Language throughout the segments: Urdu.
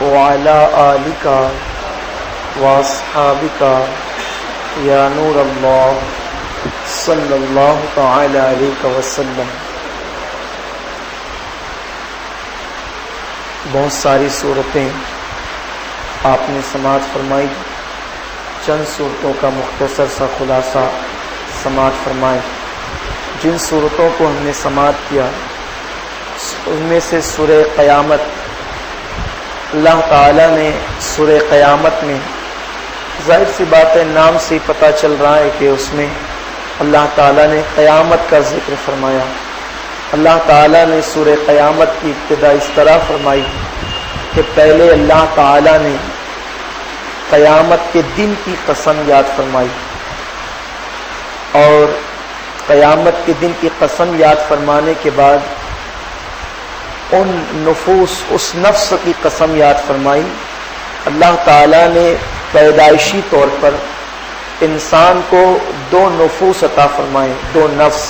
وعلى آلك واصحابك یا نور اللہ صلی اللہ تعالی علیہ وسلم۔ بہت ساری صورتیں آپ نے سماعت فرمائی، چند صورتوں کا مختصر سا خلاصہ سماعت فرمائے۔ جن صورتوں کو ہم نے سماعت کیا ان میں سے سورہ قیامت، اللہ تعالیٰ نے سورہ قیامت میں، ظاہر سی بات ہے نام سے ہی پتہ چل رہا ہے کہ اس میں اللہ تعالیٰ نے قیامت کا ذکر فرمایا۔ اللہ تعالیٰ نے سورہ قیامت کی ابتدا اس طرح فرمائی کہ پہلے اللہ تعالیٰ نے قیامت کے دن کی قسم یاد فرمائی، اور قیامت کے دن کی قسم یاد فرمانے کے بعد ان نفوس، اس نفس کی قسم یاد فرمائی۔ اللہ تعالیٰ نے پیدائشی طور پر انسان کو دو نفوس عطا فرمائے، دو نفس۔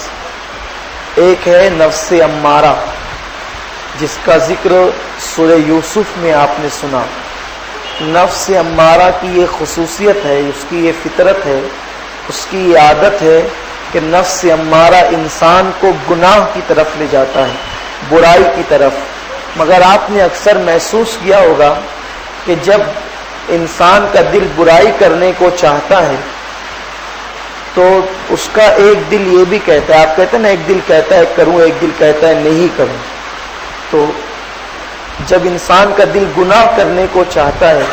ایک ہے نفس امارہ، جس کا ذکر سورہ یوسف میں آپ نے سنا۔ نفس امارہ کی یہ خصوصیت ہے، اس کی یہ فطرت ہے، اس کی یہ عادت ہے کہ نفس امارہ انسان کو گناہ کی طرف لے جاتا ہے، برائی کی طرف۔ مگر آپ نے اکثر محسوس کیا ہوگا کہ جب انسان کا دل برائی کرنے کو چاہتا ہے تو اس کا ایک دل یہ بھی کہتا ہے، آپ کہتے ہیں نا ایک دل کہتا ہے کروں، ایک دل کہتا ہے نہیں کروں۔ تو جب انسان کا دل گناہ کرنے کو چاہتا ہے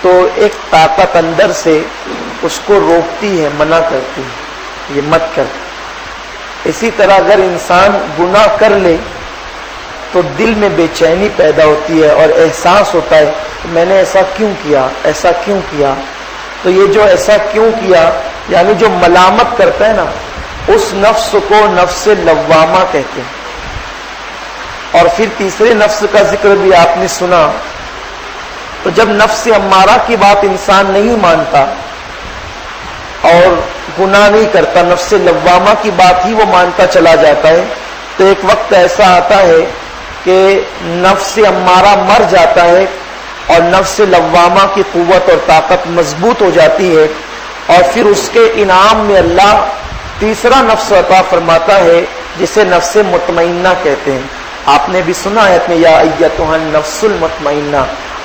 تو ایک طاقت اندر سے اس کو روکتی ہے، منع کرتی ہے، یہ مت کر۔ اسی طرح اگر انسان گناہ کر لے تو دل میں بے چینی پیدا ہوتی ہے اور احساس ہوتا ہے کہ میں نے ایسا کیوں کیا، ایسا کیوں کیا۔ تو یہ جو ایسا کیوں کیا یعنی جو ملامت کرتا ہے نا، اس نفس کو نفس لوامہ کہتے ہیں۔ اور پھر تیسرے نفس کا ذکر بھی آپ نے سنا۔ تو جب نفس امارہ کی بات انسان نہیں مانتا اور گناہ نہیں کرتا، نفس لوامہ کی بات ہی وہ مانتا چلا جاتا ہے، تو ایک وقت ایسا آتا ہے کہ نفس امارہ مر جاتا ہے اور نفس لوامہ کی قوت اور طاقت مضبوط ہو جاتی ہے، اور پھر اس کے انعام میں اللہ تیسرا نفس عطا فرماتا ہے جسے نفس مطمئنہ کہتے ہیں۔ آپ نے بھی سنا ہے اپنے یا ایتھا النفس المطمئنہ۔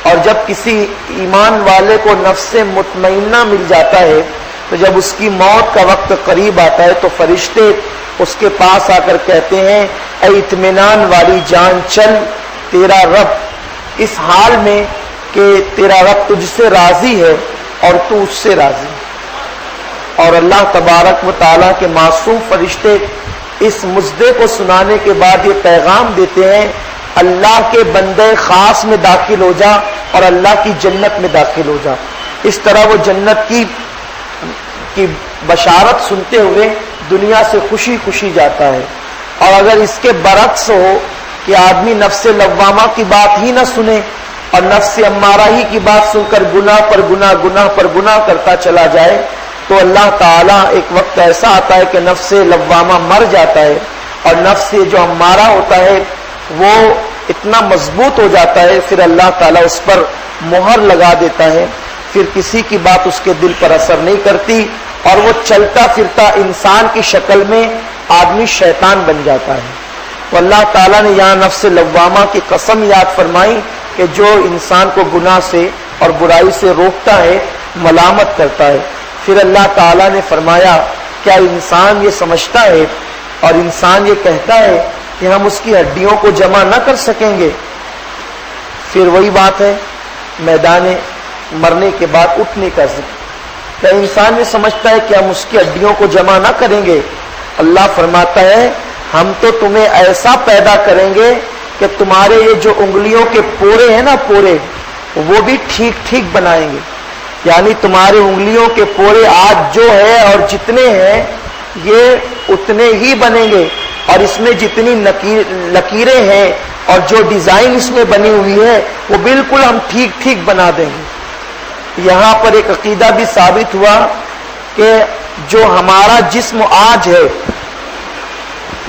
اور جب کسی ایمان والے کو نفس مطمئنہ مل جاتا ہے تو جب اس کی موت کا وقت قریب آتا ہے تو فرشتے اس کے پاس آ کر کہتے ہیں اے اطمینان والی جان، چل، تیرا رب اس حال میں کہ تیرا رب تجھ سے راضی ہے اور تو اس سے راضی۔ اور اللہ تبارک و تعالیٰ کے معصوم فرشتے اس مژدے کو سنانے کے بعد یہ پیغام دیتے ہیں اللہ کے بندے خاص میں داخل ہو جا اور اللہ کی جنت میں داخل ہو جا۔ اس طرح وہ جنت کی بشارت سنتے ہوئے دنیا سے خوشی خوشی جاتا ہے۔ اور اگر اس کے برعکس ہو کہ آدمی نفس لوامہ کی بات ہی نہ سنے اور نفس امارہ ہی کی بات سن کر گناہ پر گناہ، گناہ پر گناہ کرتا چلا جائے تو اللہ تعالیٰ ایک وقت ایسا آتا ہے کہ نفس لوامہ مر جاتا ہے اور نفس جو امارہ ہوتا ہے وہ اتنا مضبوط ہو جاتا ہے، پھر اللہ تعالیٰ اس پر مہر لگا دیتا ہے، پھر کسی کی بات اس کے دل پر اثر نہیں کرتی اور وہ چلتا پھرتا انسان کی شکل میں آدمی شیطان بن جاتا ہے۔ تو اللہ تعالیٰ نے یہاں نفس لوامہ کی قسم یاد فرمائی کہ جو انسان کو گناہ سے اور برائی سے روکتا ہے، ملامت کرتا ہے۔ پھر اللہ تعالیٰ نے فرمایا کیا انسان یہ سمجھتا ہے اور انسان یہ کہتا ہے کہ ہم اس کی ہڈیوں کو جمع نہ کر سکیں گے؟ پھر وہی بات ہے میدان مرنے کے بعد اٹھنے کا ذکر۔ کیا انسان یہ سمجھتا ہے کہ ہم اس کی ہڈیوں کو جمع نہ کریں گے؟ اللہ فرماتا ہے ہم تو تمہیں ایسا پیدا کریں گے کہ تمہارے یہ جو انگلیوں کے پورے ہیں نا، پورے، وہ بھی ٹھیک ٹھیک بنائیں گے۔ یعنی تمہارے انگلیوں کے پورے آج جو ہے اور جتنے ہیں یہ اتنے ہی بنیں گے، اور اس میں جتنی لکیریں ہیں اور جو ڈیزائن اس میں بنی ہوئی ہے وہ بالکل ہم ٹھیک ٹھیک بنا دیں گے۔ یہاں پر ایک عقیدہ بھی ثابت ہوا کہ جو ہمارا جسم آج ہے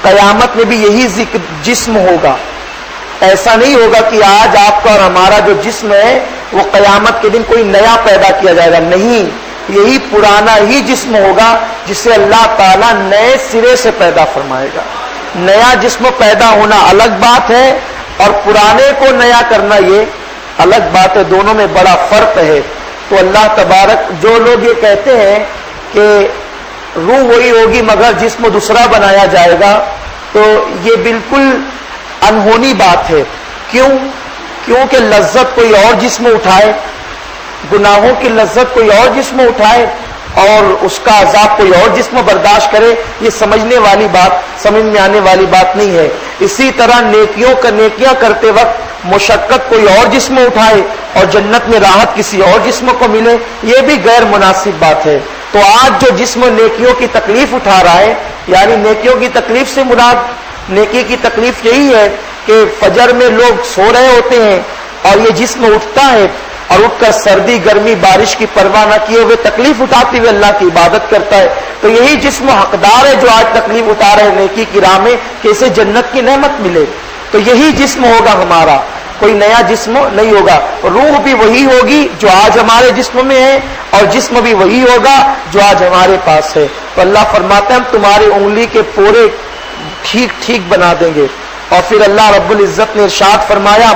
قیامت میں بھی یہی جسم ہوگا، ایسا نہیں ہوگا کہ آج آپ کا اور ہمارا جو جسم ہے وہ قیامت کے دن کوئی نیا پیدا کیا جائے گا، نہیں، یہی پرانا ہی جسم ہوگا جسے اللہ تعالیٰ نئے سرے سے پیدا فرمائے گا۔ نیا جسم پیدا ہونا الگ بات ہے اور پرانے کو نیا کرنا یہ الگ بات ہے، دونوں میں بڑا فرق ہے۔ تو اللہ تبارک، جو لوگ یہ کہتے ہیں کہ روح وہی ہوگی مگر جسم دوسرا بنایا جائے گا، تو یہ بالکل انہونی بات ہے۔ کیونکہ لذت کوئی اور جسم اٹھائے، گناہوں کی لذت کوئی اور جسم اٹھائے اور اس کا عذاب کوئی اور جسم برداشت کرے، یہ سمجھنے والی بات، سمجھ میں آنے والی بات نہیں ہے۔ اسی طرح نیکیاں کرتے وقت مشقت کوئی اور جسم اٹھائے اور جنت میں راحت کسی اور جسم کو ملے، یہ بھی غیر مناسب بات ہے۔ تو آج جو جسم نیکیوں کی تکلیف اٹھا رہا ہے، یعنی نیکیوں کی تکلیف سے مراد نیکی کی تکلیف یہی ہے کہ فجر میں لوگ سو رہے ہوتے ہیں اور یہ جسم اٹھتا ہے اور اٹھ کر سردی گرمی بارش کی پرواہ نہ کیے ہوئے تکلیف اٹھاتے ہوئے اللہ کی عبادت کرتا ہے، تو یہی جسم حقدار ہے جو آج تکلیف اٹھا رہے نیکی کی راہ میں کہ اسے جنت کی نعمت ملے۔ تو یہی جسم ہوگا ہمارا، کوئی نیا جسم نہیں ہوگا۔ روح بھی وہی ہوگی جو آج ہمارے جسم میں ہے اور جسم بھی وہی ہوگا جو آج ہمارے پاس ہے۔ تو اللہ فرماتے ہیں ہم تمہاری انگلی کے پورے ٹھیک بنا دیں گے۔ اور پھر اللہ رب العزت نے ارشاد فرمایا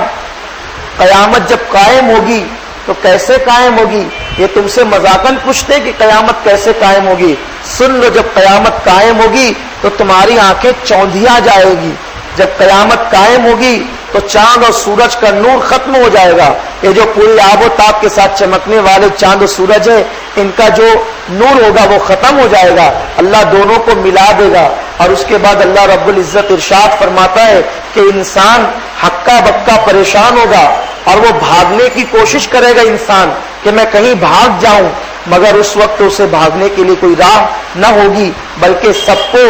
قیامت جب قائم ہوگی تو کیسے قائم ہوگی؟ یہ تم سے مذاقاً پوچھتے کہ قیامت کیسے قائم ہوگی، سن لو، جب قیامت قائم ہوگی تو تمہاری آنکھیں چوندھیا جائے گی۔ جب قیامت قائم ہوگی تو چاند اور سورج کا نور ختم ہو جائے گا، یہ جو پوری آب و تاب کے ساتھ چمکنے والے چاند و سورج ہے ان کا جو نور ہوگا وہ ختم ہو جائے گا، اللہ دونوں کو ملا دے گا۔ اور اس کے بعد اللہ رب العزت ارشاد فرماتا ہے کہ انسان ہکا بکا پریشان ہوگا اور وہ بھاگنے کی کوشش کرے گا انسان کہ میں کہیں بھاگ جاؤں، مگر اس وقت اسے بھاگنے کے لیے کوئی راہ نہ ہوگی، بلکہ سب کو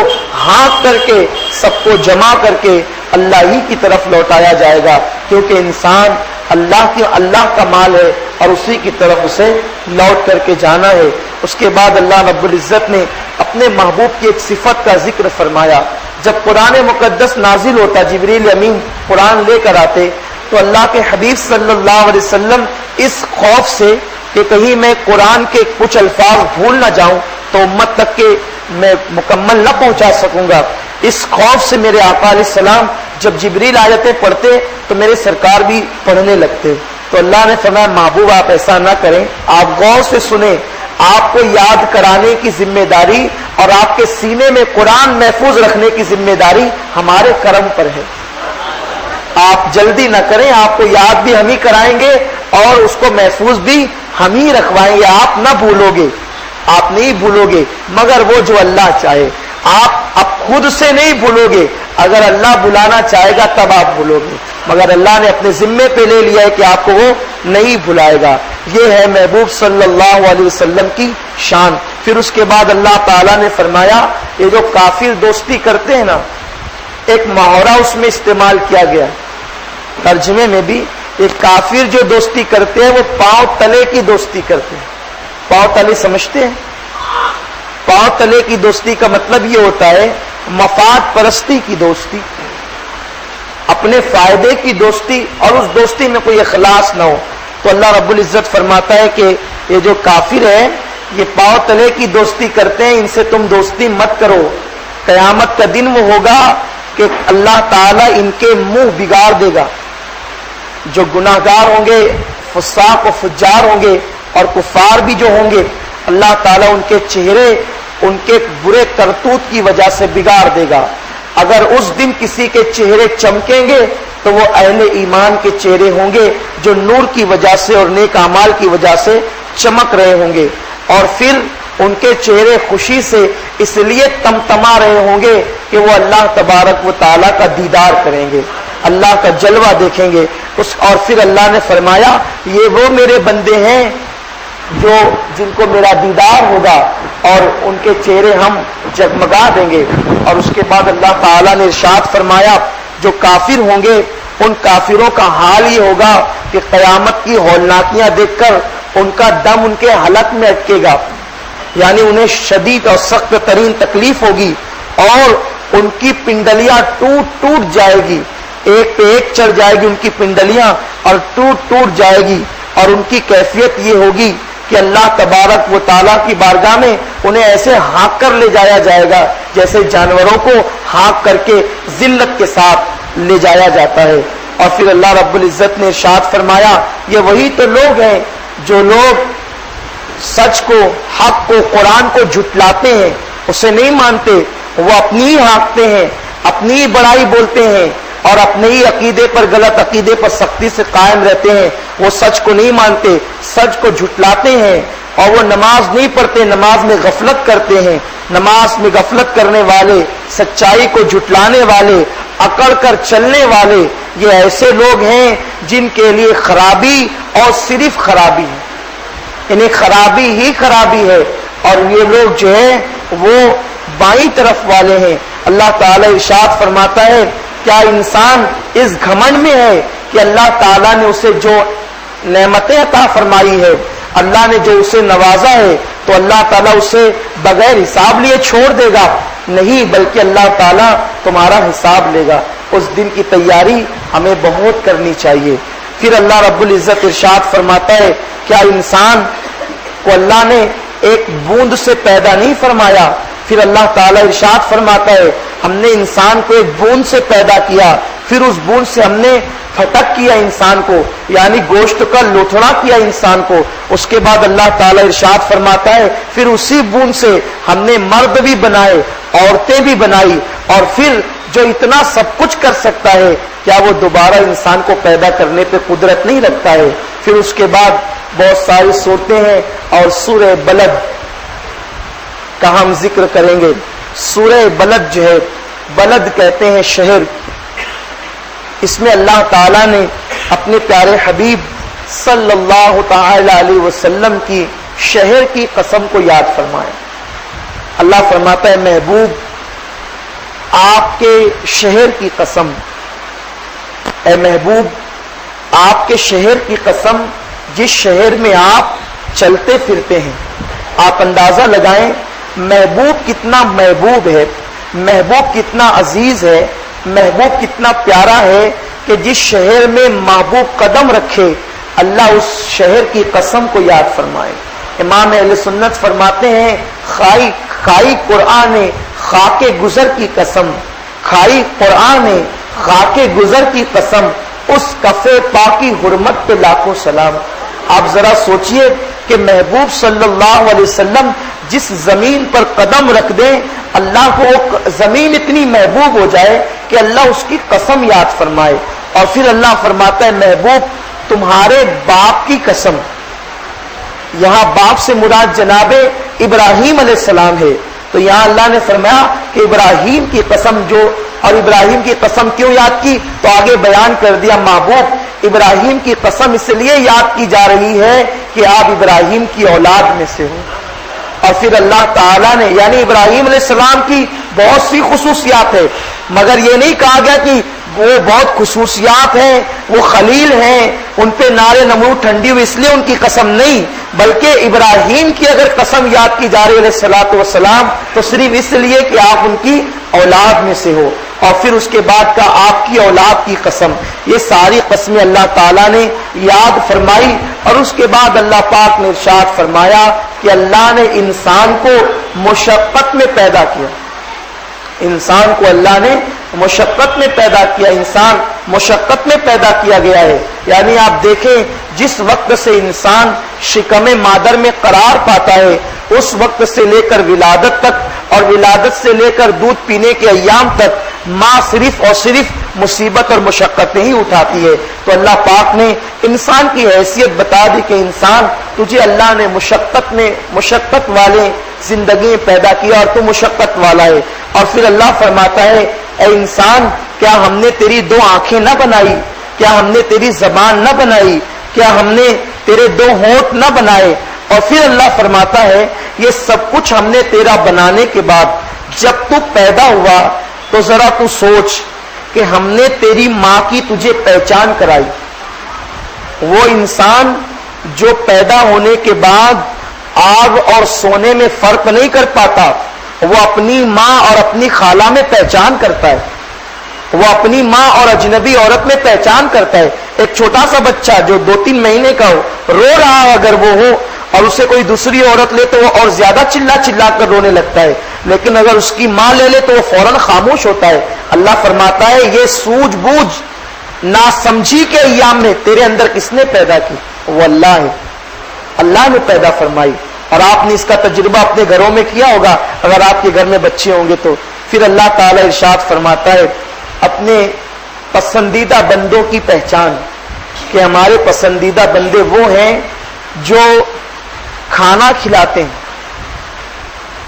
ہانک کر کے، سب کو جمع کر کے اللہ ہی کی طرف لوٹایا جائے گا، کیونکہ انسان اللہ کا مال ہے اور اسی کی طرف اسے لوٹ کر کے جانا ہے۔ اس کے بعد اللہ رب العزت نے اپنے محبوب کی ایک صفت کا ذکر فرمایا۔ جب قرآن مقدس نازل ہوتا، جبریل امین قرآن لے کر آتے، تو اللہ کے حبیب صلی اللہ علیہ وسلم اس خوف سے کہ کہیں میں قرآن کے کچھ الفاظ بھول نہ جاؤں تو امت تک کے میں مکمل نہ پہنچا سکوں گا، اس خوف سے میرے آقا علیہ السلام جب جبریل آیتیں پڑھتے تو میرے سرکار بھی پڑھنے لگتے۔ تو اللہ نے فرمایا محبوب آپ ایسا نہ کریں، آپ غور سے سنیں، آپ کو یاد کرانے کی ذمہ داری اور آپ کے سینے میں قرآن محفوظ رکھنے کی ذمہ داری ہمارے کرم پر ہے۔ آپ جلدی نہ کریں، آپ کو یاد بھی ہم ہی کرائیں گے اور اس کو محفوظ بھی ہم ہی رکھوائیں گے، آپ نہ بھولو گے، آپ نہیں بھولو گے، مگر وہ جو اللہ چاہے۔ آپ اب خود سے نہیں بھولو گے، اگر اللہ بلانا چاہے گا تب آپ بھولو گے، مگر اللہ نے اپنے ذمے پہ لے لیا ہے کہ آپ کو وہ نہیں بھلائے گا۔ یہ ہے محبوب صلی اللہ علیہ وسلم کی شان۔ پھر اس کے بعد اللہ تعالیٰ نے فرمایا یہ جو کافر دوستی کرتے ہیں نا، ایک محاورہ اس میں استعمال کیا گیا ترجمے میں بھی، ایک کافر جو دوستی کرتے ہیں وہ پاؤں تلے کی دوستی کرتے ہیں۔ پاؤں تلے سمجھتے ہیں؟ پاؤں تلے کی دوستی کا مطلب یہ ہوتا ہے مفاد پرستی کی دوستی، اپنے فائدے کی دوستی، اور اس دوستی میں کوئی اخلاص نہ ہو۔ تو اللہ رب العزت فرماتا ہے کہ یہ جو کافر ہے یہ پاؤں تلے کی دوستی کرتے ہیں، ان سے تم دوستی مت کرو۔ قیامت کا دن وہ ہوگا کہ اللہ تعالیٰ ان کے منہ بگاڑ دے گا، جو گناہ گار ہوں گے، فساق و فجار ہوں گے اور کفار بھی جو ہوں گے، اللہ تعالیٰ ان کے چہرے ان کے برے کرتوت کی وجہ سے بگاڑ دے گا۔ اگر اس دن کسی کے چہرے چمکیں گے تو وہ اہل ایمان کے چہرے ہوں گے جو نور کی وجہ سے اور نیک اعمال کی وجہ سے چمک رہے ہوں گے، اور پھر ان کے چہرے خوشی سے اس لیے تمتما رہے ہوں گے کہ وہ اللہ تبارک و تعالیٰ کا دیدار کریں گے، اللہ کا جلوہ دیکھیں گے۔ اور پھر اللہ نے فرمایا یہ وہ میرے بندے ہیں جو جن کو میرا دیدار ہوگا اور ان کے چہرے ہم جگمگا دیں گے۔ اور اس کے بعد اللہ تعالیٰ نے ارشاد فرمایا جو کافر ہوں گے ان کافروں کا حال یہ ہوگا کہ قیامت کی ہولناکیاں دیکھ کر ان کا دم ان کے حلق میں اٹکے گا، یعنی انہیں شدید اور سخت ترین تکلیف ہوگی اور ان کی پنڈلیاں ٹوٹ جائے گی، ایک پہ ایک چڑھ جائے گی ان کی پنڈلیاں اور ٹوٹ ٹوٹ جائے گی، اور ان کی کیفیت یہ ہوگی کہ اللہ تبارک و تعالیٰ کی بارگاہ میں انہیں ایسے ہانک کر لے جایا جائے گا جیسے جانوروں کو ہانک کر کے ذلت کے ساتھ لے جایا جاتا ہے۔ اور پھر اللہ رب العزت نے ارشاد فرمایا یہ وہی تو لوگ ہیں جو لوگ سچ کو، حق کو، قرآن کو جھٹلاتے ہیں، اسے نہیں مانتے، وہ اپنی ہی ہانکتے ہیں، اپنی ہی بڑائی بولتے ہیں اور اپنے ہی عقیدے پر، غلط عقیدے پر سختی سے قائم رہتے ہیں۔ وہ سچ کو نہیں مانتے، سچ کو جھٹلاتے ہیں، اور وہ نماز نہیں پڑھتے، نماز میں غفلت کرتے ہیں۔ نماز میں غفلت کرنے والے، سچائی کو جھٹلانے والے، اکڑ کر چلنے والے، یہ ایسے لوگ ہیں جن کے لیے خرابی اور صرف خرابی ہے، انہیں خرابی ہی خرابی ہے، اور یہ لوگ جو ہیں وہ بائیں طرف والے ہیں۔ اللہ تعالیٰ ارشاد فرماتا ہے کیا انسان اس گھمنڈ میں ہے کہ اللہ تعالیٰ نے اسے جو نعمتیں عطا فرمائی ہے، اللہ نے جو اسے نوازا ہے، تو اللہ تعالیٰ اسے بغیر حساب لیے چھوڑ دے گا؟ نہیں، بلکہ اللہ تعالیٰ تمہارا حساب لے گا۔ اس دن کی تیاری ہمیں بہت کرنی چاہیے۔ پھر اللہ رب العزت ارشاد فرماتا ہے کیا انسان کو اللہ نے ایک بوند سے پیدا نہیں فرمایا؟ پھر اللہ تعالیٰ ارشاد فرماتا ہے ہم نے انسان کو ایک بوند سے پیدا کیا، پھر اس بوند سے ہم نے پھٹک کیا انسان کو، یعنی گوشت کا لوتھڑا کیا انسان کو۔ اس کے بعد اللہ تعالیٰ ارشاد فرماتا ہے پھر اسی بوند سے ہم نے مرد بھی بنائے، عورتیں بھی بنائی، اور پھر جو اتنا سب کچھ کر سکتا ہے کیا وہ دوبارہ انسان کو پیدا کرنے پہ قدرت نہیں رکھتا ہے؟ پھر اس کے بعد بہت ساری صورتیں ہیں، اور سورہ بلد کا ہم ذکر کریں گے۔ سورہ بلد جو ہے، بلد کہتے ہیں شہر، اس میں اللہ تعالیٰ نے اپنے پیارے حبیب صلی اللہ تعالی علیہ وسلم کی شہر کی قسم کو یاد فرمایا۔ اللہ فرماتا ہے محبوب آپ کے شہر کی قسم، اے محبوب آپ کے شہر کی قسم جس شہر میں آپ چلتے پھرتے ہیں۔ آپ اندازہ لگائیں محبوب کتنا محبوب ہے، محبوب کتنا عزیز ہے، محبوب کتنا پیارا ہے کہ جس شہر میں محبوب قدم رکھے اللہ اس شہر کی قسم کو یاد فرمائے۔ امام اہل سنت فرماتے ہیں کھائی قرآن خاک گزر کی قسم، کھائی قرآن خاک گزر کی قسم، اس کفے پاکی حرمت پہ لاکھوں سلام۔ آپ ذرا سوچئے کہ محبوب صلی اللہ علیہ وسلم جس زمین پر قدم رکھ دیں اللہ کو وہ زمین اتنی محبوب ہو جائے کہ اللہ اس کی قسم یاد فرمائے۔ اور پھر اللہ فرماتا ہے محبوب تمہارے باپ کی قسم، یہاں باپ سے مراد جناب ابراہیم علیہ السلام ہے، تو یہاں اللہ نے فرمایا کہ ابراہیم کی قسم جو، اور ابراہیم کی قسم کیوں یاد کی تو آگے بیان کر دیا محبوب ابراہیم کی قسم اس لیے یاد کی جا رہی ہے کہ آپ ابراہیم کی اولاد میں سے ہو۔ اور پھر اللہ تعالیٰ نے یعنی ابراہیم علیہ السلام کی بہت سی خصوصیات ہے، مگر یہ نہیں کہا گیا کہ وہ بہت خصوصیات ہیں، وہ خلیل ہیں، ان پہ نار نمرود ٹھنڈی ہوئی اس لیے ان کی قسم نہیں، بلکہ ابراہیم کی اگر قسم یاد کی جا رہی ہے علیہ الصلوۃ والسلام تو صرف اس لیے کہ آپ ان کی اولاد میں سے ہو۔ اور پھر اس کے بعد کا آپ کی اولاد کی قسم، یہ ساری قسمیں اللہ تعالیٰ نے یاد فرمائی۔ اور اس کے بعد اللہ پاک نے ارشاد فرمایا کہ اللہ نے انسان کو مشقت میں پیدا کیا، انسان کو اللہ نے مشقت میں پیدا کیا، انسان مشقت میں پیدا کیا گیا ہے۔ یعنی آپ دیکھیں جس وقت سے انسان شکم مادر میں قرار پاتا ہے اس وقت سے لے کر ولادت تک، اور ولادت سے لے کر دودھ پینے کے ایام تک ماں صرف اور صرف مصیبت اور مشقتیں ہی اٹھاتی ہے۔ تو اللہ پاک نے انسان کی حیثیت بتا دی کہ انسان تجھے اللہ نے مشقت والے زندگی پیدا کیا اور تو مشقت والا ہے۔ اور پھر اللہ فرماتا ہے اے انسان کیا ہم نے تیری دو آنکھیں نہ بنائی، کیا ہم نے تیری زبان نہ بنائی، کیا ہم نے تیرے دو ہونٹ نہ بنائے؟ اور پھر اللہ فرماتا ہے یہ سب کچھ ہم نے تیرا بنانے کے بعد جب تو پیدا ہوا تو ذرا تو سوچ کہ ہم نے تیری ماں کی تجھے پہچان کرائی۔ وہ انسان جو پیدا ہونے کے بعد آگ اور سونے میں فرق نہیں کر پاتا، وہ اپنی ماں اور اپنی خالہ میں پہچان کرتا ہے۔ وہ اپنی ماں اور اجنبی عورت میں پہچان کرتا ہے. ایک چھوٹا سا بچہ جو 2-3 مہینے کا ہو، رو رہا اگر وہ ہو اور اسے کوئی دوسری عورت لے تو وہ اور زیادہ چلا کر رونے لگتا ہے، لیکن اگر اس کی ماں لے لے تو وہ فوراً خاموش ہوتا ہے. اللہ فرماتا ہے یہ سوجھ بوجھ ناسمجھی کے ایام میں تیرے اندر کس نے پیدا کی؟ وہ اللہ ہے، اللہ نے پیدا فرمائی. اور آپ نے اس کا تجربہ اپنے گھروں میں کیا ہوگا اگر آپ کے گھر میں بچے ہوں گے تو. پھر اللہ تعالیٰ ارشاد فرماتا ہے اپنے پسندیدہ بندوں کی پہچان، کہ ہمارے پسندیدہ بندے وہ ہیں جو کھانا کھلاتے ہیں.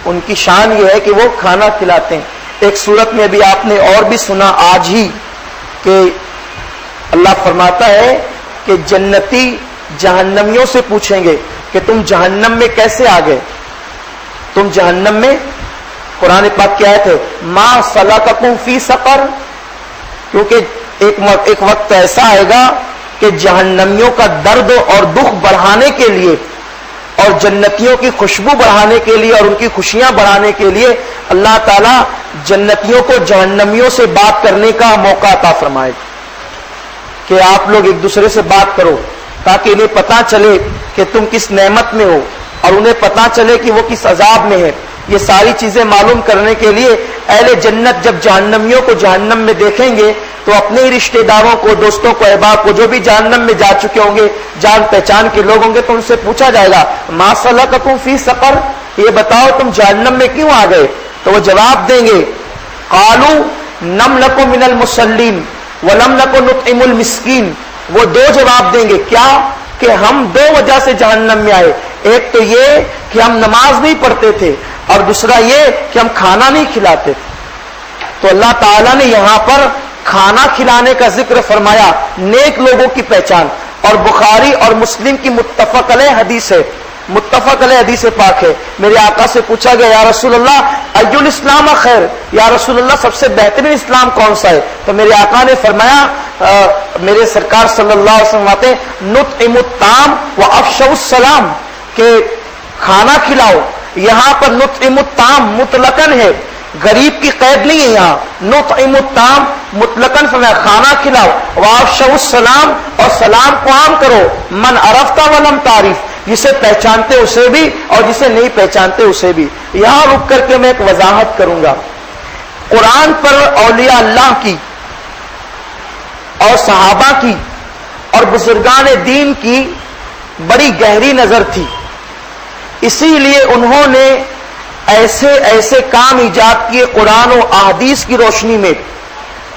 ان کی شان یہ ہے کہ وہ کھانا کھلاتے ہیں. ایک صورت میں ابھی آپ نے اور بھی سنا آج ہی کہ اللہ فرماتا ہے کہ جنتی جہنمیوں سے پوچھیں گے کہ تم جہنم میں کیسے آ گئے؟ تم جہنم میں، قرآن پاک کی آیت ہے ما سلککم فی سقر، کیونکہ ایک وقت ایسا آئے گا کہ جہنمیوں کا درد اور دکھ بڑھانے کے لیے اور جنتیوں کی خوشبو بڑھانے کے لیے اور ان کی خوشیاں بڑھانے کے لیے اللہ تعالیٰ جنتیوں کو جہنمیوں سے بات کرنے کا موقع عطا فرمائے کہ آپ لوگ ایک دوسرے سے بات کرو تاکہ انہیں پتا چلے کہ تم کس نعمت میں ہو اور انہیں پتا چلے کہ وہ کس عذاب میں ہے. یہ ساری چیزیں معلوم کرنے کے لیے اہل جنت جب جہنمیوں کو جہنم میں دیکھیں گے تو اپنے ہی رشتہ داروں کو، دوستوں کو، احباب کو جو بھی جہنم میں جا چکے ہوں گے، جان پہچان کے لوگ ہوں گے، تو ان سے پوچھا جائے گا ما سلککم فی سقر، یہ بتاؤ تم جہنم میں کیوں آ گئے؟ تو وہ جواب دیں گے قالوا لم نکن من المصلین ولم نکن نطعم المسکین. وہ دو جواب دیں گے، کیا کہ ہم 2 وجہ سے جہنم میں آئے. ایک تو یہ کہ ہم نماز نہیں پڑھتے تھے اور دوسرا یہ کہ ہم کھانا نہیں کھلاتے تھے. تو اللہ تعالیٰ نے یہاں پر کھانا کھلانے کا ذکر فرمایا، نیک لوگوں کی پہچان. اور بخاری اور مسلم کی متفق علیہ حدیث ہے، متفق علیہ حدیث پاک ہے. میرے آقا سے پوچھا گیا یا رسول اللہ ای الاسلام خیر، یا رسول اللہ سب سے بہترین اسلام کون سا ہے؟ تو میرے آقا نے فرمایا میرے سرکار صلی اللہ علیہ وسلم فرماتے نطعم الطعام وافشوا السلام، کہ کھانا کھلاؤ. یہاں پر نطعم الطعام مطلقاً ہے، غریب کی قید نہیں ہے. یہاں نطعم الطعام مطلقاً فرمایا کھانا کھلاؤ، وافشوا السلام اور سلام کو عام کرو. من عرفت ولم تعرف، جسے پہچانتے اسے بھی اور جسے نہیں پہچانتے اسے بھی. یہاں رک کر کے میں ایک وضاحت کروں گا. قرآن پر اولیاء اللہ کی اور صحابہ کی اور بزرگان دین کی بڑی گہری نظر تھی، اسی لیے انہوں نے ایسے کام ایجاد کیے قرآن و احادیث کی روشنی میں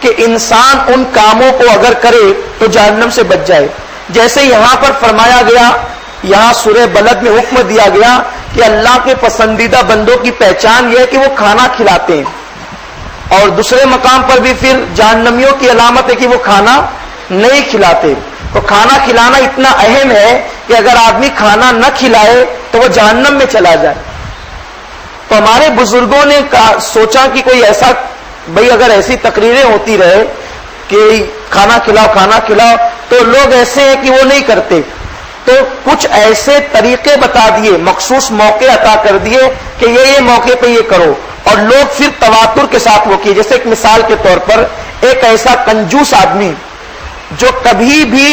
کہ انسان ان کاموں کو اگر کرے تو جہنم سے بچ جائے. جیسے یہاں پر فرمایا گیا، یہاں سورہ بلد میں حکم دیا گیا کہ اللہ کے پسندیدہ بندوں کی پہچان یہ ہے کہ وہ کھانا کھلاتے ہیں. اور دوسرے مقام پر بھی پھر جہنمیوں کی علامت ہے کہ وہ کھانا نہیں کھلاتے. تو کھانا کھلانا اتنا اہم ہے کہ اگر آدمی کھانا نہ کھلائے تو وہ جہنم میں چلا جائے. تو ہمارے بزرگوں نے سوچا کہ کوئی ایسا، بھئی اگر ایسی تقریریں ہوتی رہے کہ کھانا کھلاؤ کھانا کھلاؤ تو لوگ ایسے ہیں کہ وہ نہیں کرتے، تو کچھ ایسے طریقے بتا دیے، مخصوص موقع عطا کر دیے کہ یہ موقع پہ یہ کرو، اور لوگ پھر تواتر کے ساتھ وہ کیے. جیسے ایک مثال کے طور پر ایک ایسا کنجوس آدمی جو کبھی بھی